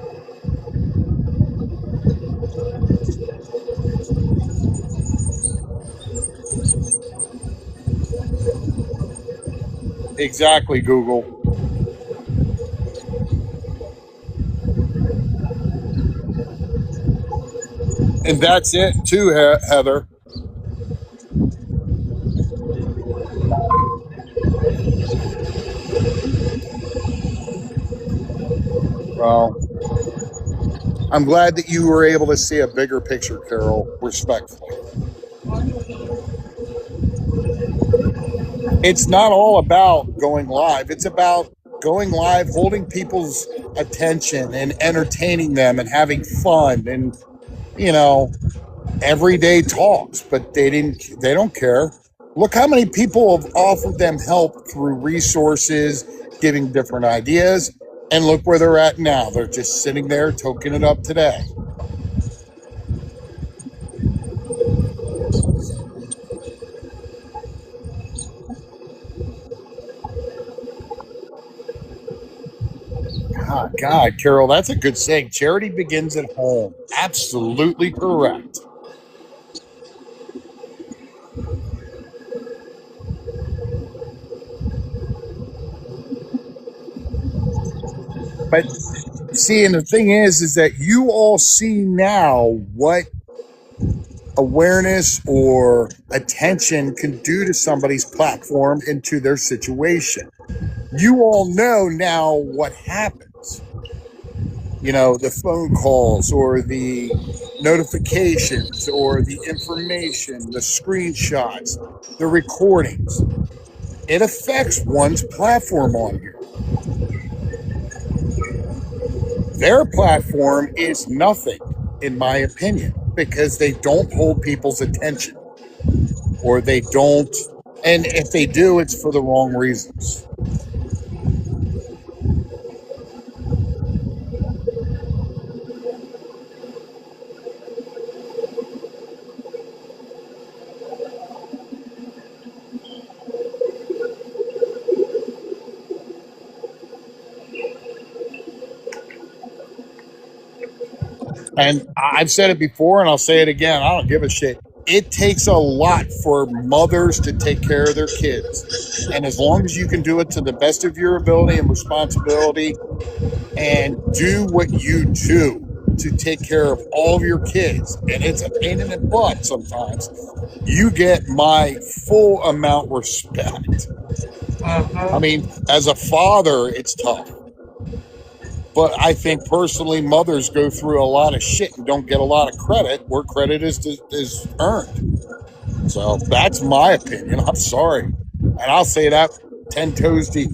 Exactly, Google. And that's it too, Heather. Well, I'm glad that you were able to see a bigger picture, Carol, respectfully. It's not all about going live. It's about going live, holding people's attention and entertaining them and having fun and, you know, everyday talks, but they don't care. Look how many people have offered them help through resources, giving different ideas, and look where they're at now. They're just sitting there toking it up today. God, Carol, that's a good saying. Charity begins at home. Absolutely correct. But see, and the thing is that you all see now what awareness or attention can do to somebody's platform and to their situation. You all know now what happens. You know, the phone calls or the notifications or the information, the screenshots, the recordings. It affects one's platform on here. Their platform is nothing, in my opinion, because they don't hold people's attention, or they don't, and if they do, it's for the wrong reasons. And I've said it before and I'll say it again. I don't give a shit. It takes a lot for mothers to take care of their kids. And as long as you can do it to the best of your ability and responsibility and do what you do to take care of all of your kids, and it's a pain in the butt sometimes, you get my full amount respect. I mean, as a father, it's tough. But I think personally, mothers go through a lot of shit and don't get a lot of credit where credit is earned. So that's my opinion. I'm sorry. And I'll say that 10 toes deep.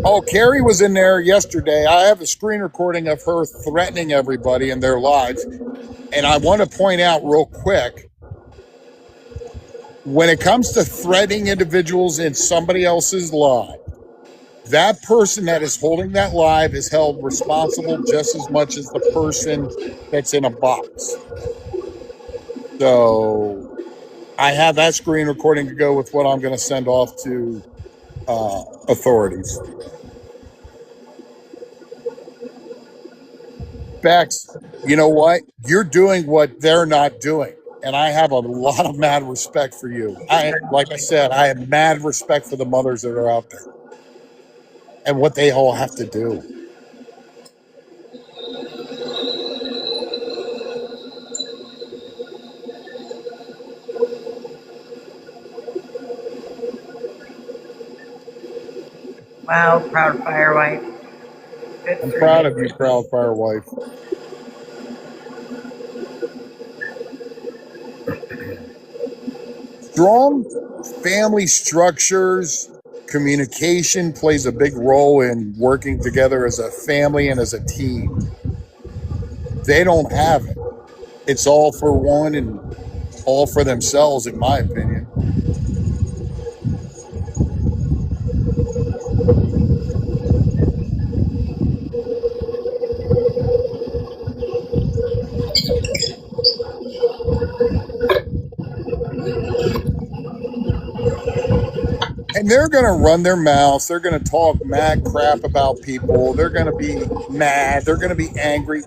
Oh, Carrie was in there yesterday. I have a screen recording of her threatening everybody in their lives. And I want to point out real quick, when it comes to threatening individuals in somebody else's life, that person that is holding that live is held responsible just as much as the person that's in a box. So I have that screen recording to go with what I'm going to send off to authorities. Bex, you know what? You're doing what they're not doing. And I have a lot of mad respect for you. Like I said, I have mad respect for the mothers that are out there and what they all have to do. Wow, proud fire wife. Good I'm for proud you. of you, proud fire wife. Strong family structures, communication plays a big role in working together as a family and as a team. They don't have it. It's all for one and all for themselves, in my opinion. And they're going to run their mouths. They're going to talk mad crap about people. They're going to be mad. They're going to be angry.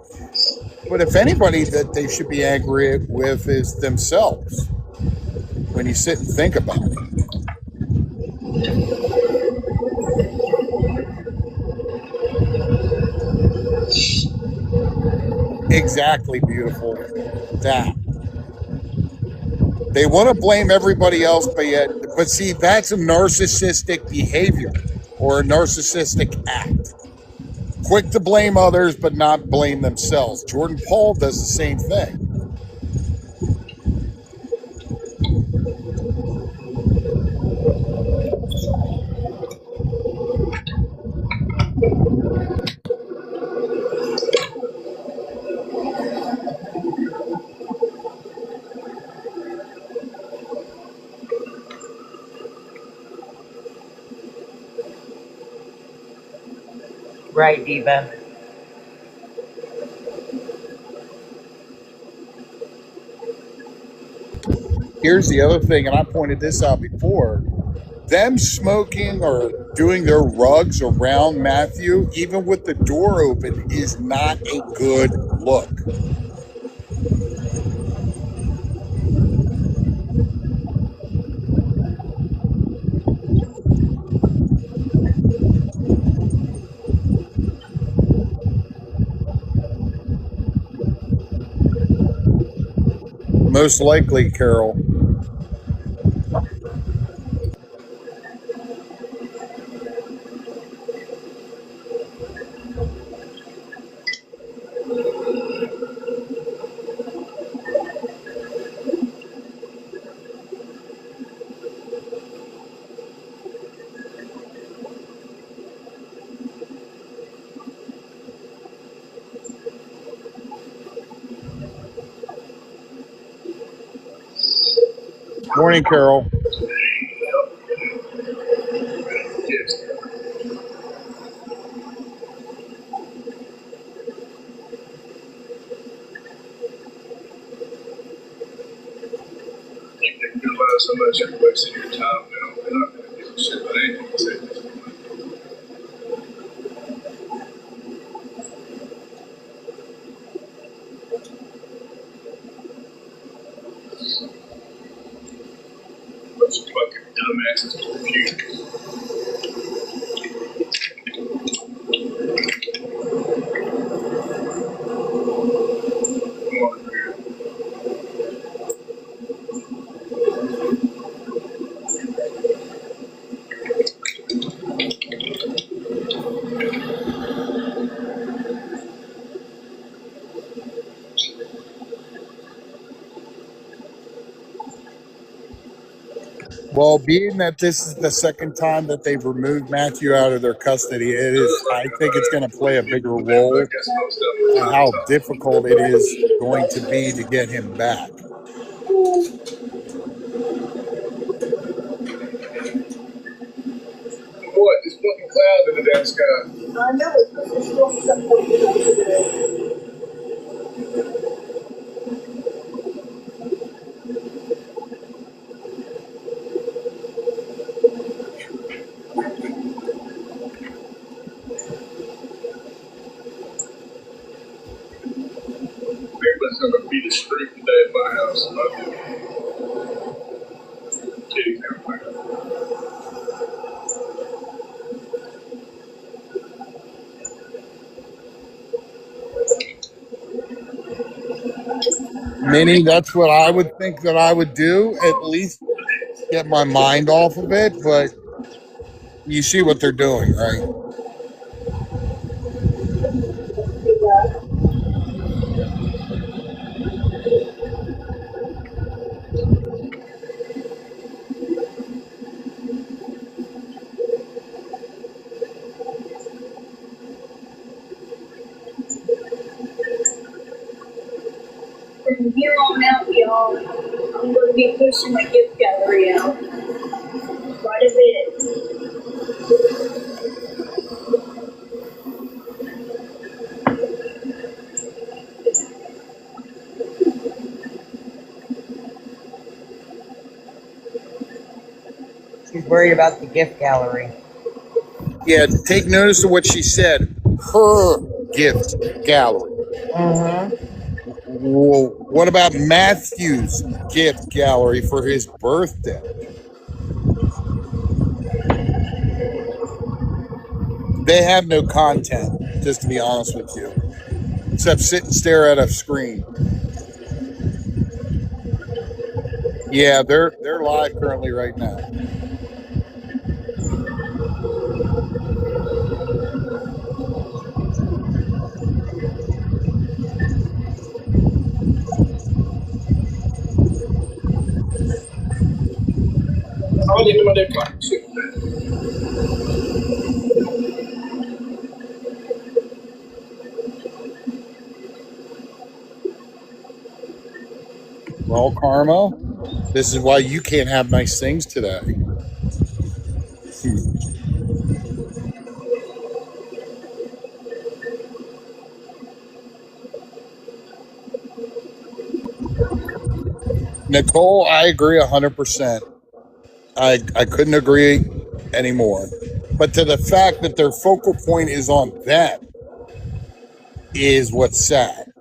But if anybody that they should be angry with is themselves, when you sit and think about it. Exactly, beautiful. That. They want to blame everybody else, but see, that's a narcissistic behavior or a narcissistic act. Quick to blame others, but not blame themselves. Jordan Paul does the same thing. Right, Diva. Here's the other thing, and I pointed this out before. Them smoking or doing their rugs around Matthew, even with the door open, is not a good look. Most likely, Carol. Morning, Carol. Yes. You can realize how much you're wasting your time now. They're not going to give a shit about anything you say at this point. Those fucking dumbasses confused. Come on, dude. Well, being that this is the second time that they've removed Matthew out of their custody, it is. I think it's going to play a bigger role I guess most of them in are how top. difficult it is going to be to get him back. What? This fucking cloud in the damn sky. I know it's because there's still something to do. Everybody's gonna beat the street today at my house. Kitty's everywhere. Minnie, that's what I would think that I would do, at least get my mind off of it. But you see what they're doing, right? From here on out, y'all, I'm going to be pushing my gift gallery out quite a bit. She's worried about the gift gallery. Yeah, take notice of what she said. Her gift gallery. Well, what about Matthew's gift gallery for his birthday? They have no content, just to be honest with you, except sit and stare at a screen. Yeah, they're live currently right now. I'll leave them on their clock. Shit. Well, Karma, this is why you can't have nice things today. Nicole, I agree 100%. I couldn't agree anymore. But to the fact that their focal point is on them is what's sad.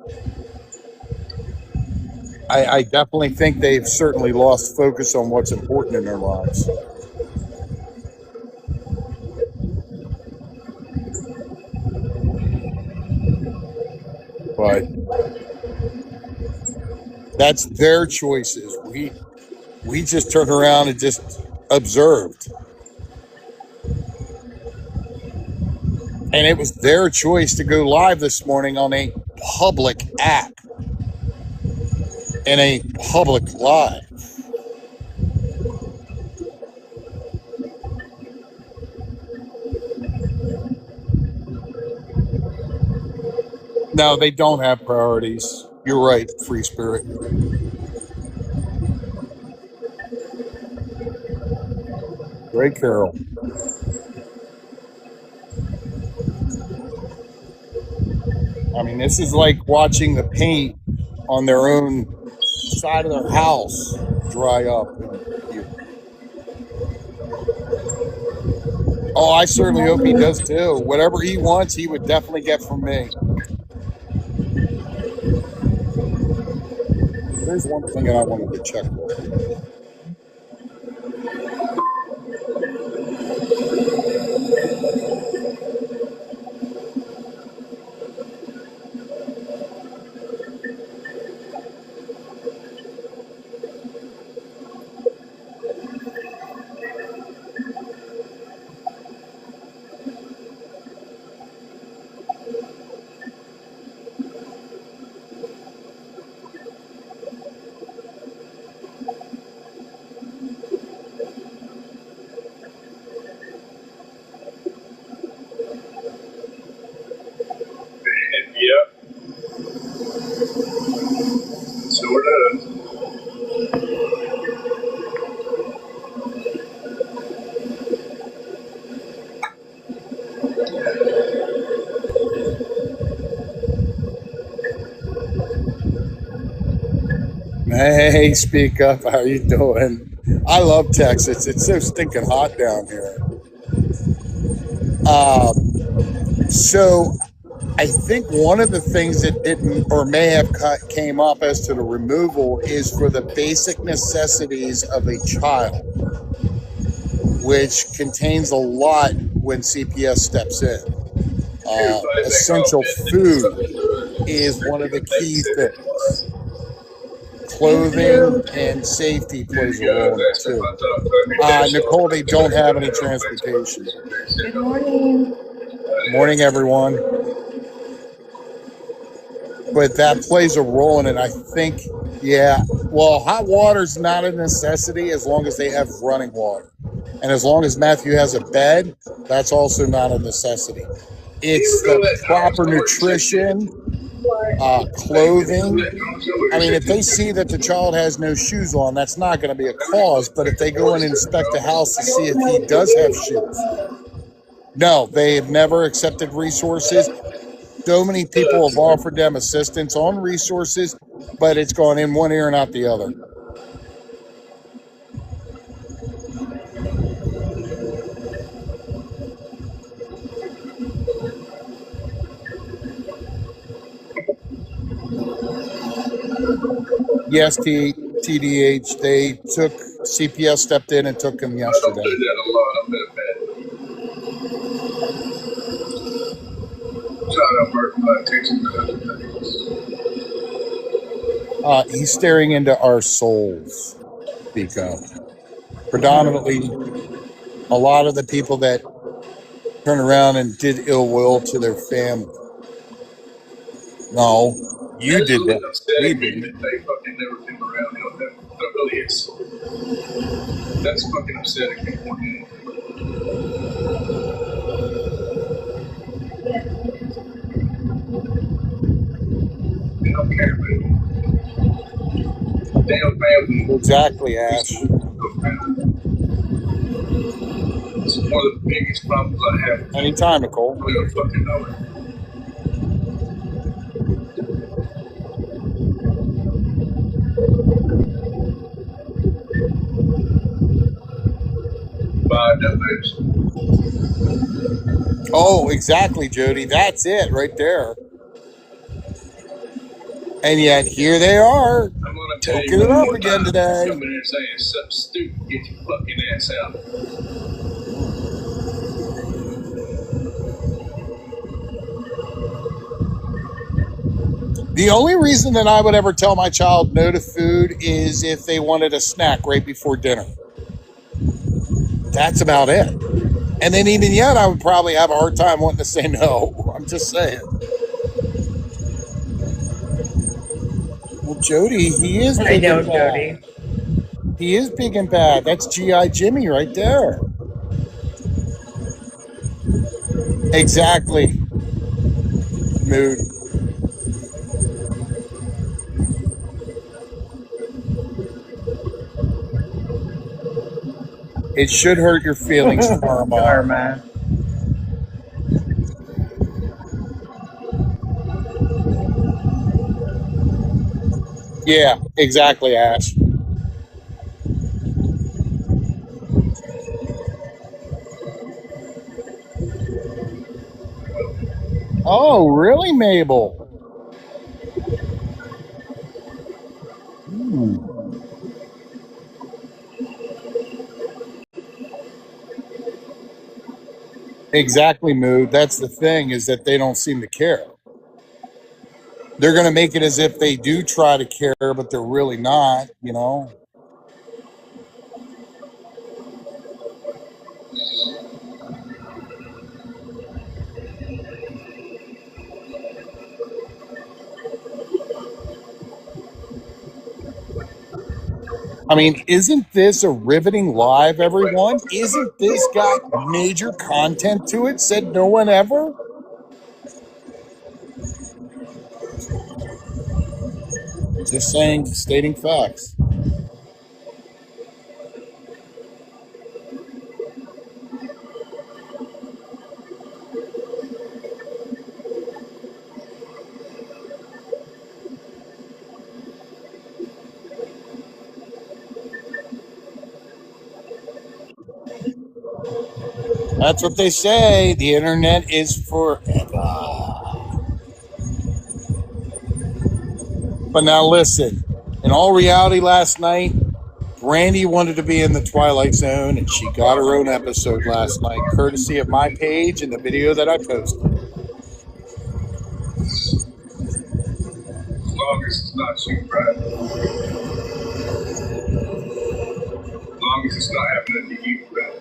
I definitely think they've certainly lost focus on what's important in their lives. But that's their choices. We just turned around and just observed. And it was their choice to go live this morning on a public app and a public live. No, they don't have priorities. You're right, Free Spirit. Great, Carol. I mean, this is like watching the paint on their own side of their house dry up. Oh, I certainly hope he does too. Whatever he wants, he would definitely get from me. There's one thing that I wanted to check real quick. Sure does. Hey, speak up. How you doing? I love Texas. It's so stinking hot down here. So I think one of the things that didn't or may have came up as to the removal is for the basic necessities of a child, which contains a lot when CPS steps in. Essential food is one of the key things. Clothing and safety plays a role in it too. Nicole, they don't have any transportation. Good morning. Morning, everyone. But that plays a role in it, I think. Yeah. Well, hot water's not a necessity as long as they have running water. And as long as Matthew has a bed, that's also not a necessity. It's the proper nutrition, clothing. I mean, if they see that the child has no shoes on, that's not going to be a cause. But if they go and inspect the house to see if he does have shoes, no, they have never accepted resources. So many people have offered them assistance on resources, but it's gone in one ear and out the other. Yes, TDH, they took, CPS stepped in and took him yesterday. He's staring into our souls, speak up. Predominantly, a lot of the people that turn around and did ill will to their family. No, you did that. We didn't. They fucking never came around. That really is. That's fucking upsetting me more than anything. They don't care about me. Damn family. Exactly, Ash. It's one of the biggest problems I have. Anytime, Nicole. We don't fucking know it. Oh, exactly, Jody. That's it right there. And yet here they are, toking it up again today. Coming in saying something stupid, get your fucking ass out. The only reason that I would ever tell my child no to food is if they wanted a snack right before dinner. That's about it. And then even yet, I would probably have a hard time wanting to say no. I'm just saying. Well, Jody, he is big and bad. Jody. He is big and bad. That's G.I. Jimmy right there. Exactly. Mood. It should hurt your feelings, Karma. Karma. Yeah, exactly, Ash. Oh, really, Mabel? Exactly, Mood. That's the thing, is that they don't seem to care. They're going to make it as if they do try to care, but they're really not, you know? I mean, isn't this a riveting live, everyone? Isn't this got major content to it? Said no one ever? Just saying, stating facts. That's what they say. The internet is forever. But now listen, in all reality, last night, Brandy wanted to be in the Twilight Zone, and she got her own episode last night, courtesy of my page and the video that I posted. As long as it's not you, right? As long as it's not happening to you, right?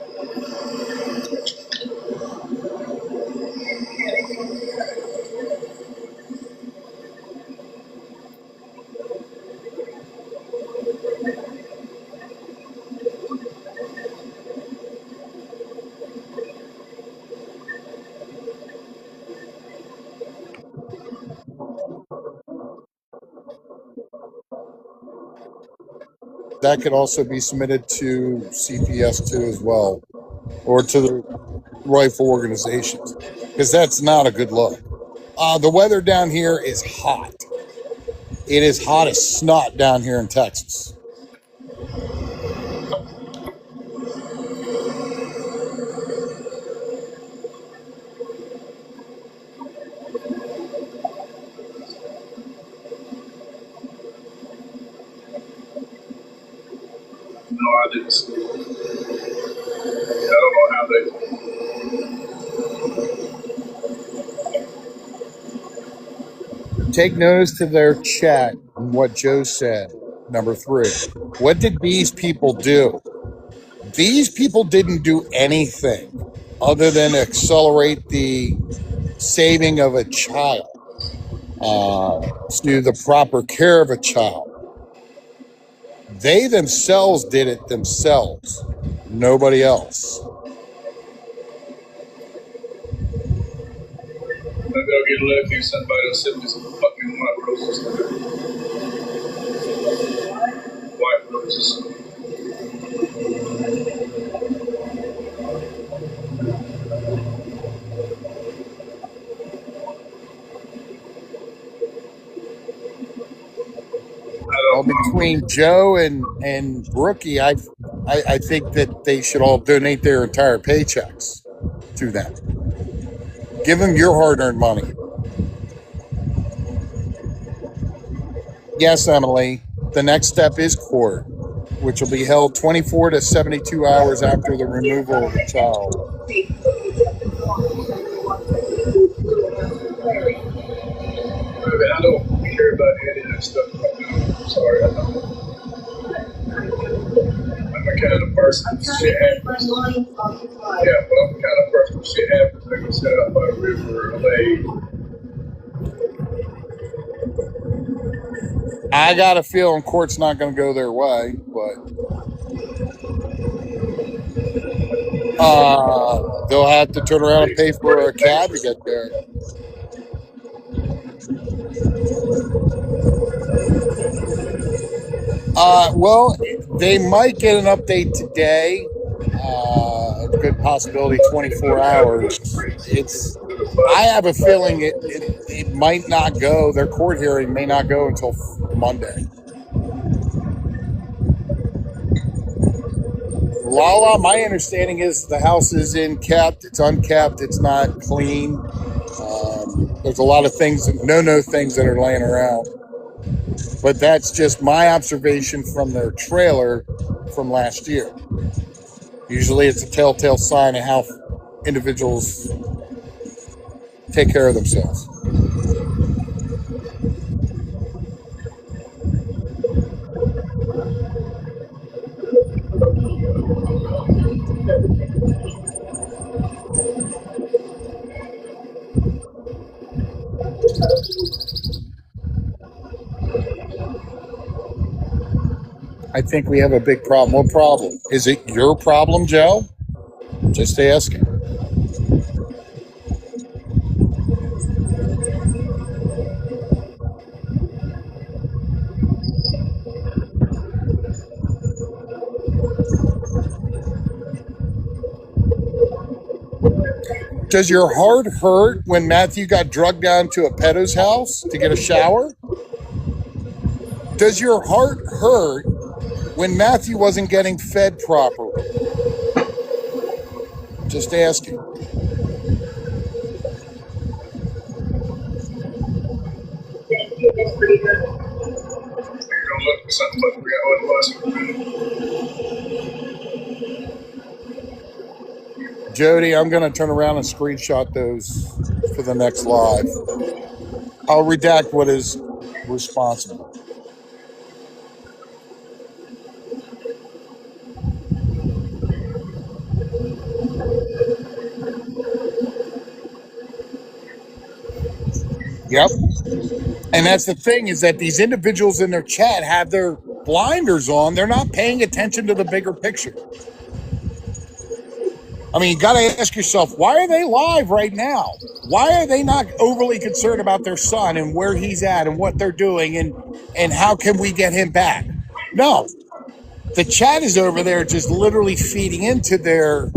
That could also be submitted to CPS2 as well, or to the rifle organizations, because that's not a good look. The weather down here is hot. It is hot as snot down here in Texas. No, I didn't see it. I don't know how they. Take notice to their chat and what Joe said. Number 3. What did these people do? These people didn't do anything other than accelerate the saving of a child, to the proper care of a child. They themselves did it themselves. Nobody else. Maybe I'll get lucky and somebody will send me some fucking white roses. White roses. Well, between Joe and Brookie, I think that they should all donate their entire paychecks to them. Give them your hard-earned money. Yes, Emily, the next step is court, which will be held 24 to 72 hours after the removal of the child. I don't care about any of that stuff right now. I'm sorry, I don't. I'm the kind of person shit happens. Yeah, but I'm the kind of person shit happens. They can set up by a river or a lake. I got a feeling court's not going to go their way, but they'll have to turn around and pay for a cab to get there. Well, they might get an update today. good possibility 24 hours. I have a feeling it might not go. Their court hearing may not go until Monday. Lala, my understanding is the house is in kept. It's unkept. It's not clean. There's a lot of things, no things that are laying around. But that's just my observation from their trailer from last year. Usually it's a telltale sign of how individuals take care of themselves. I think we have a big problem. What problem? Is it your problem, Joe? Just asking. Does your heart hurt when Matthew got drugged down to a pedo's house to get a shower? Does your heart hurt when Matthew wasn't getting fed properly? Just asking. Look for something, but I forgot what it was. Jody, I'm going to turn around and screenshot those for the next live. I'll redact what is responsible. Yep. And that's the thing, is that these individuals in their chat have their blinders on. They're not paying attention to the bigger picture. I mean, you got to ask yourself, why are they live right now? Why are they not overly concerned about their son and where he's at and what they're doing and how can we get him back? No. The chat is over there just literally feeding into their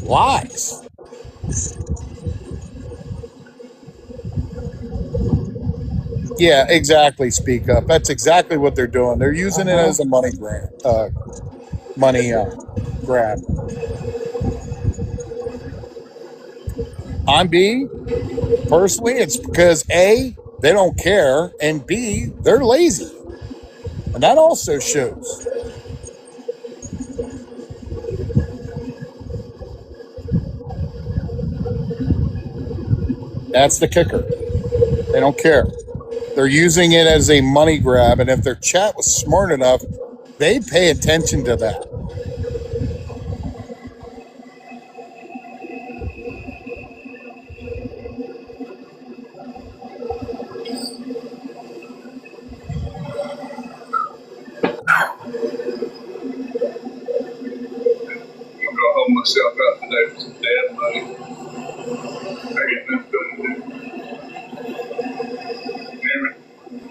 lies. Yeah, exactly. Speak up. That's exactly what they're doing. They're using it as a money grab. On B, personally, it's because A, they don't care, and B, they're lazy. And that also shows. That's the kicker. They don't care. They're using it as a money grab, and if their chat was smart enough, they'd pay attention to that. I'm gonna hold myself out today for some dad money. I get nothing to do. Damn it.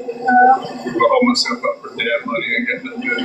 I'm gonna hold myself up for dad money. I got nothing to do.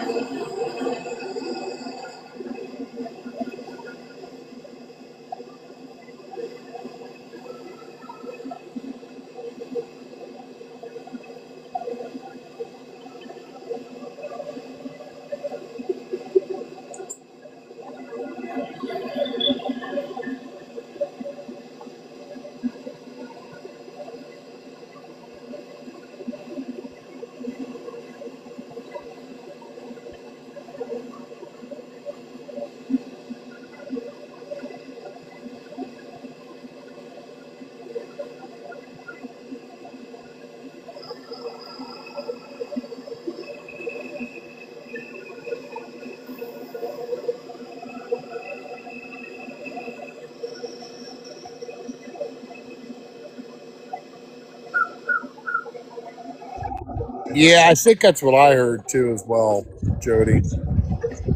Yeah, I think that's what I heard too as well, Jody.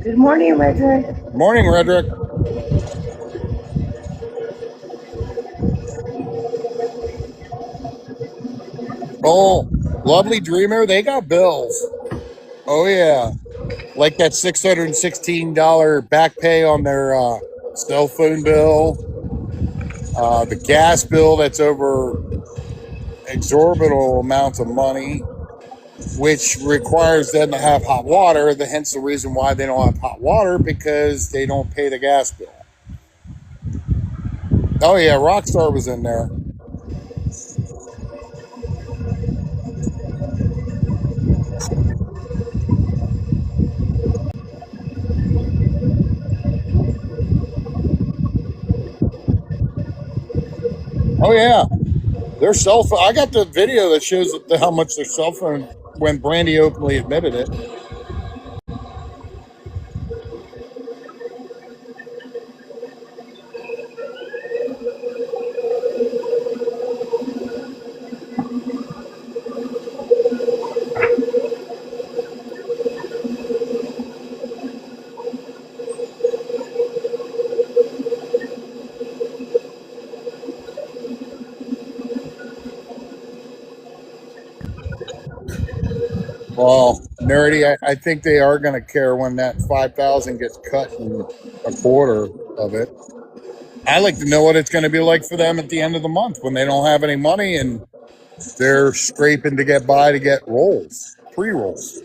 Good morning, Redrick. Morning, Redrick. Oh, Lovely Dreamer, they got bills. Oh, yeah. like that $616 back pay on their cell phone bill, the gas bill that's over exorbitant amounts of money, which requires them to have hot water. Hence the reason why they don't have hot water, because they don't pay the gas bill. Oh yeah, Rockstar was in there. Oh yeah, their cell phone. I got the video that shows how much their cell phone when Brandy openly admitted it. Well, nerdy, I think they are going to care when that 5,000 gets cut in a quarter of it. I like to know what it's going to be like for them at the end of the month when they don't have any money and they're scraping to get by to get rolls, pre rolls.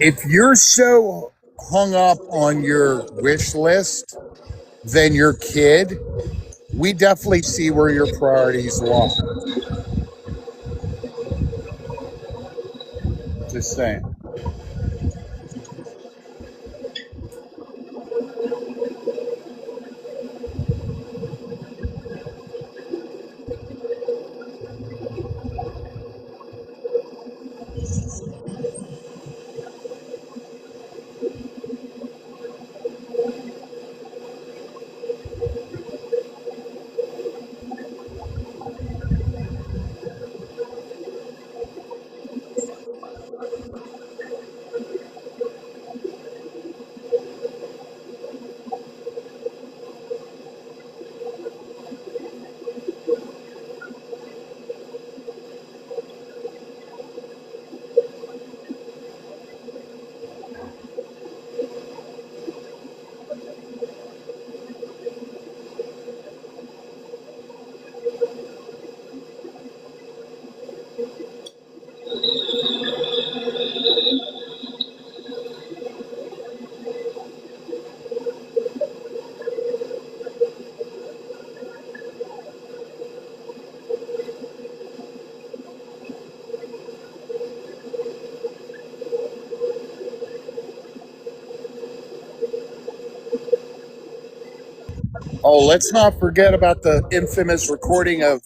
If you're so hung up on your wish list, then your kid, we definitely see where your priorities lie. Just saying. Oh, let's not forget about the infamous recording of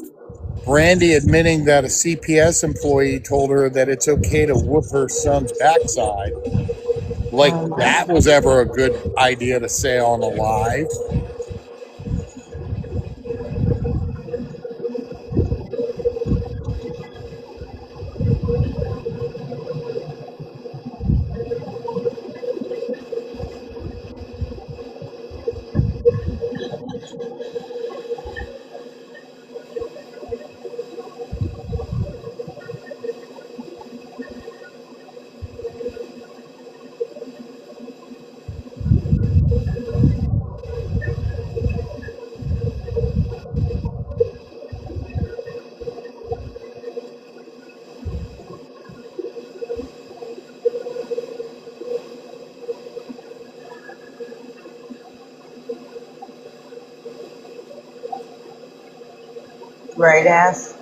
Brandy admitting that a CPS employee told her that it's okay to whoop her son's backside. Like Oh my that was ever a good idea to say on a live. right ass.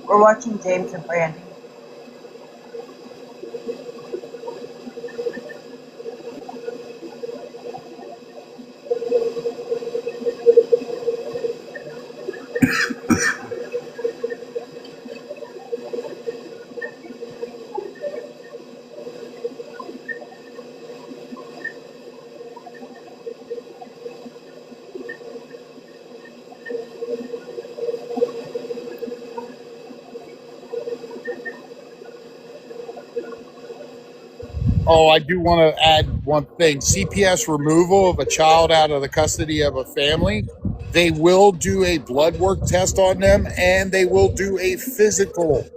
We're watching James and Brandy. Oh, I do want to add one thing. CPS removal of a child out of the custody of a family, they will do a blood work test on them, and they will do a physical,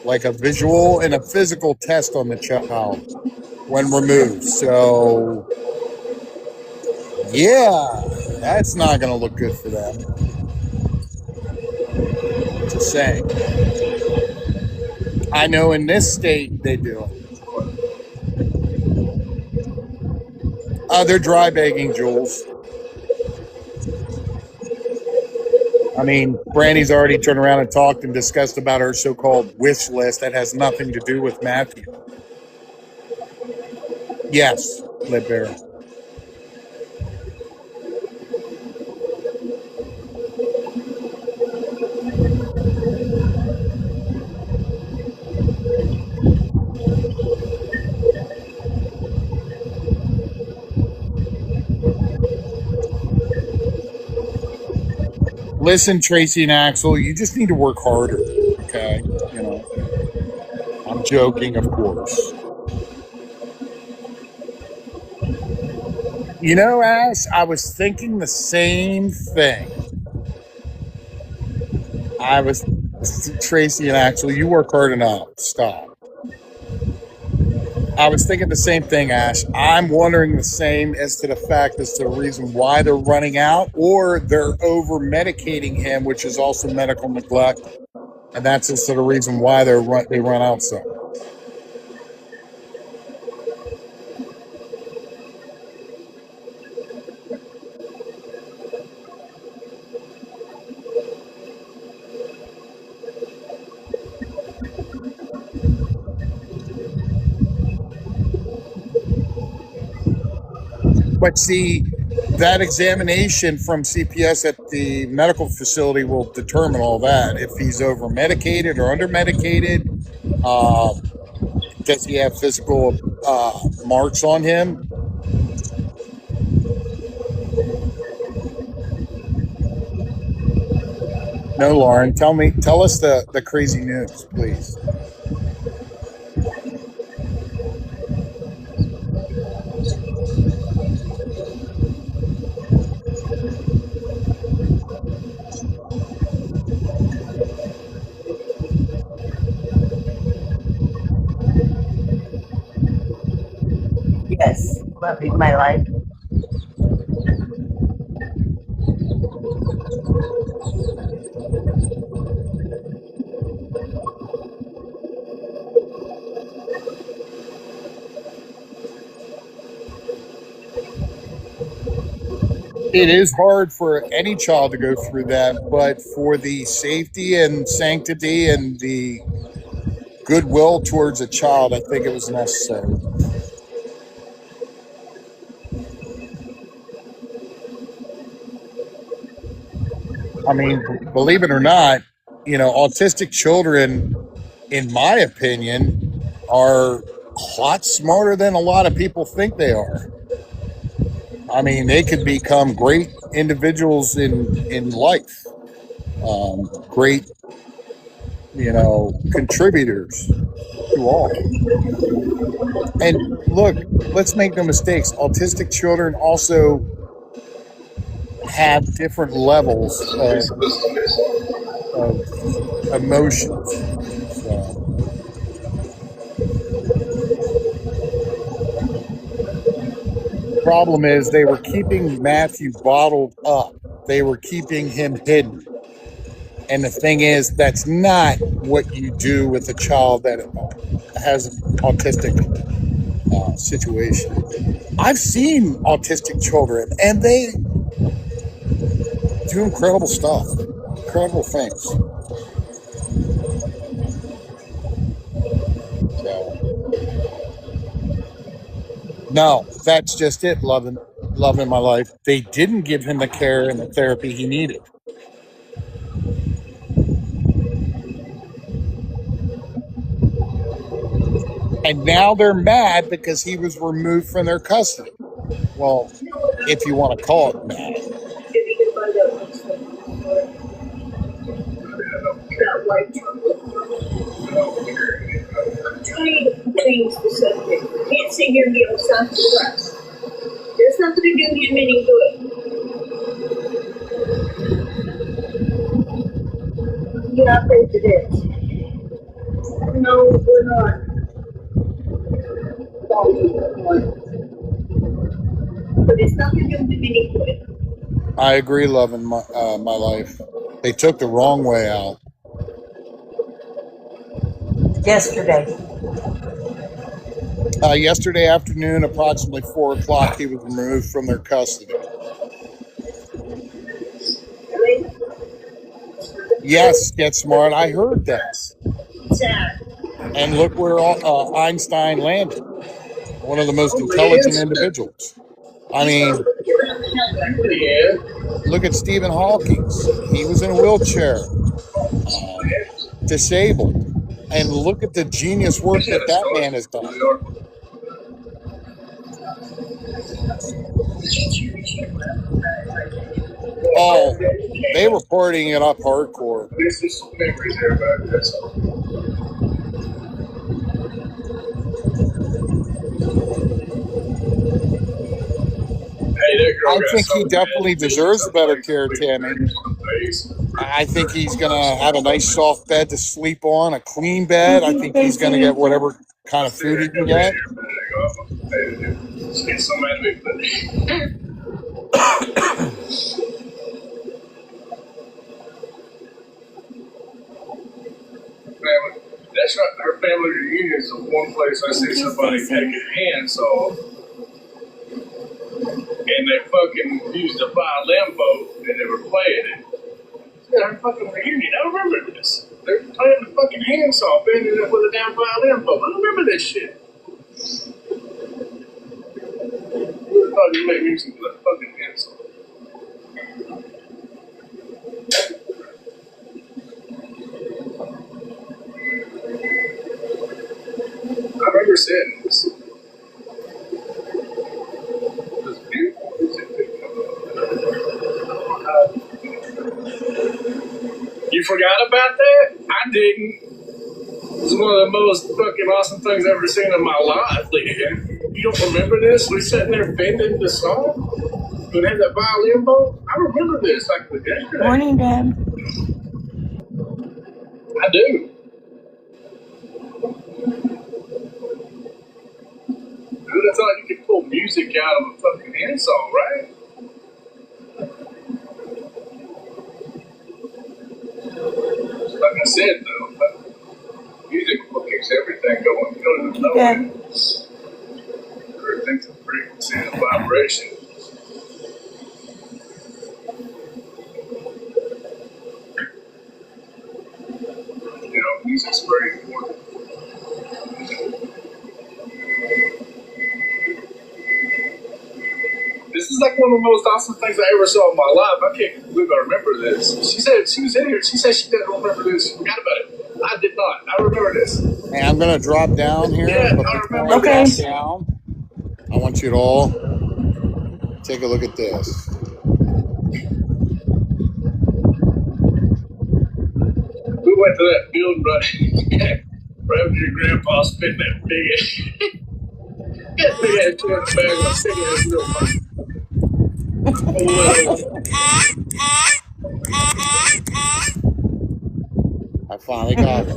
like a visual and a physical test on the child when removed. So, yeah, that's not going to look good for them. Just saying. I know in this state they do it. They're dry bagging, Jules. I mean, Brandy's already turned around and talked and discussed about her so-called wish list that has nothing to do with Matthew. Yes, Lib Bear. Listen, Tracy and Axel, you just need to work harder, okay? You know, I'm joking, of course. You know, Ash, I was thinking the same thing. Tracy and Axel, you work hard enough. Stop. I was thinking the same thing, Ash. I'm wondering the same as to the fact as to the reason why they're running out, or they're over medicating him, which is also medical neglect, and that's just the reason why they run out so. But see, that examination from CPS at the medical facility will determine all that. If he's over medicated or under medicated, does he have physical marks on him? No, Lauren. Tell us the crazy news, please. Yes, loving my life. It is hard for any child to go through that, but for the safety and sanctity and the goodwill towards a child, I think it was necessary. I mean, believe it or not, you know, autistic children, in my opinion, are a lot smarter than a lot of people think they are. I mean, they could become great individuals in life, great, you know, contributors to all. And look, let's make no mistakes. Autistic children also have different levels of emotions. So, problem is they were keeping Matthew bottled up. They were keeping him hidden. And the thing is, that's not what you do with a child that has an autistic situation. I've seen autistic children, and they do incredible stuff, incredible things. So, no, that's just it, loving my life. They didn't give him the care and the therapy he needed. And now they're mad because he was removed from their custody. Well, if you want to call it mad. I'm trying to change the subject. It's can't sit here and be upset for the rest. There's nothing to do him any good. Yeah, I think it is. No, we're not. But it's not going to do him any good. I agree, loving my life. They took the wrong way out. Yesterday. Yesterday afternoon, approximately 4 o'clock, he was removed from their custody. Yes, get smart. I heard that. And look where Einstein landed. One of the most intelligent individuals. I mean, look at Stephen Hawking. He was in a wheelchair, disabled. And look at the genius work that man has done. Oh, they were partying it up hardcore. This is memories there about this. I think he definitely deserves better care, Tammy. I think he's going to have a nice soft bed to sleep on, a clean bed. I think he's going to get whatever kind of food he can get. That's right. Her family reunion is the one place I see somebody taking hands off. And they fucking used a violin boat and they were playing it. Yeah, her fucking reunion. I remember this. They're playing the fucking handsaw, bending it with a damn violin boat. I remember this shit. Who the fuck you make music with a fucking handsaw? I remember saying this. You forgot about that? I didn't. It was one of the most fucking awesome things I've ever seen in my life, Leah. You don't remember this? We sitting there bending the song? We had that violin boat? I remember this like yesterday. Morning, Dad. I do. Dude, I thought you could pull music out of a fucking handsaw, right? Like I said, though, music keeps everything going. You don't even know it. Everything's a frequency and a vibration. You know, music's very important. This is like one of the most awesome things I ever saw in my life. I can't believe I remember this. She said she was in here. She said she didn't remember this. She forgot about it. I did not. I remember this. Hey, I'm going to drop down here. Yeah, but I before remember I this. drop down, I want you to all take a look at this. We went to that building right after your grandpa spent that big ass toilet bag on a big ass little money. I finally got it. I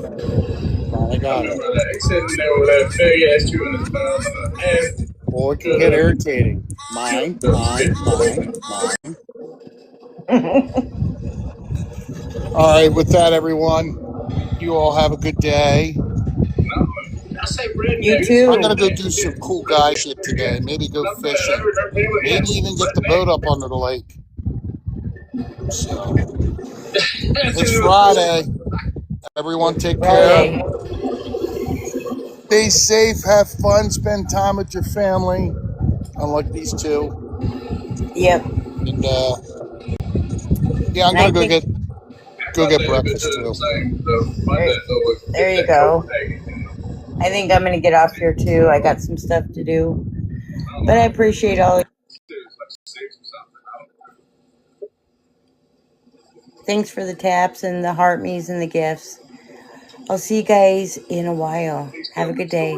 remember that. He sitting there with that big ass 200 pounds and a hand. Well, it can get irritating. Mine. All right, with that, everyone, you all have a good day. I say Brandy. You too. I'm going to go do some cool guy shit today. Maybe go fishing. Maybe even get the boat up onto the lake. So, it's Friday. Everyone take care. Stay safe, have fun, spend time with your family. Unlike these two. Yep. And yeah, I'm gonna go get breakfast too. There you go. I think I'm gonna get off here too. I got some stuff to do. But I appreciate all. Thanks for the taps and the heart me's and the gifts. I'll see you guys in a while. Have a good day.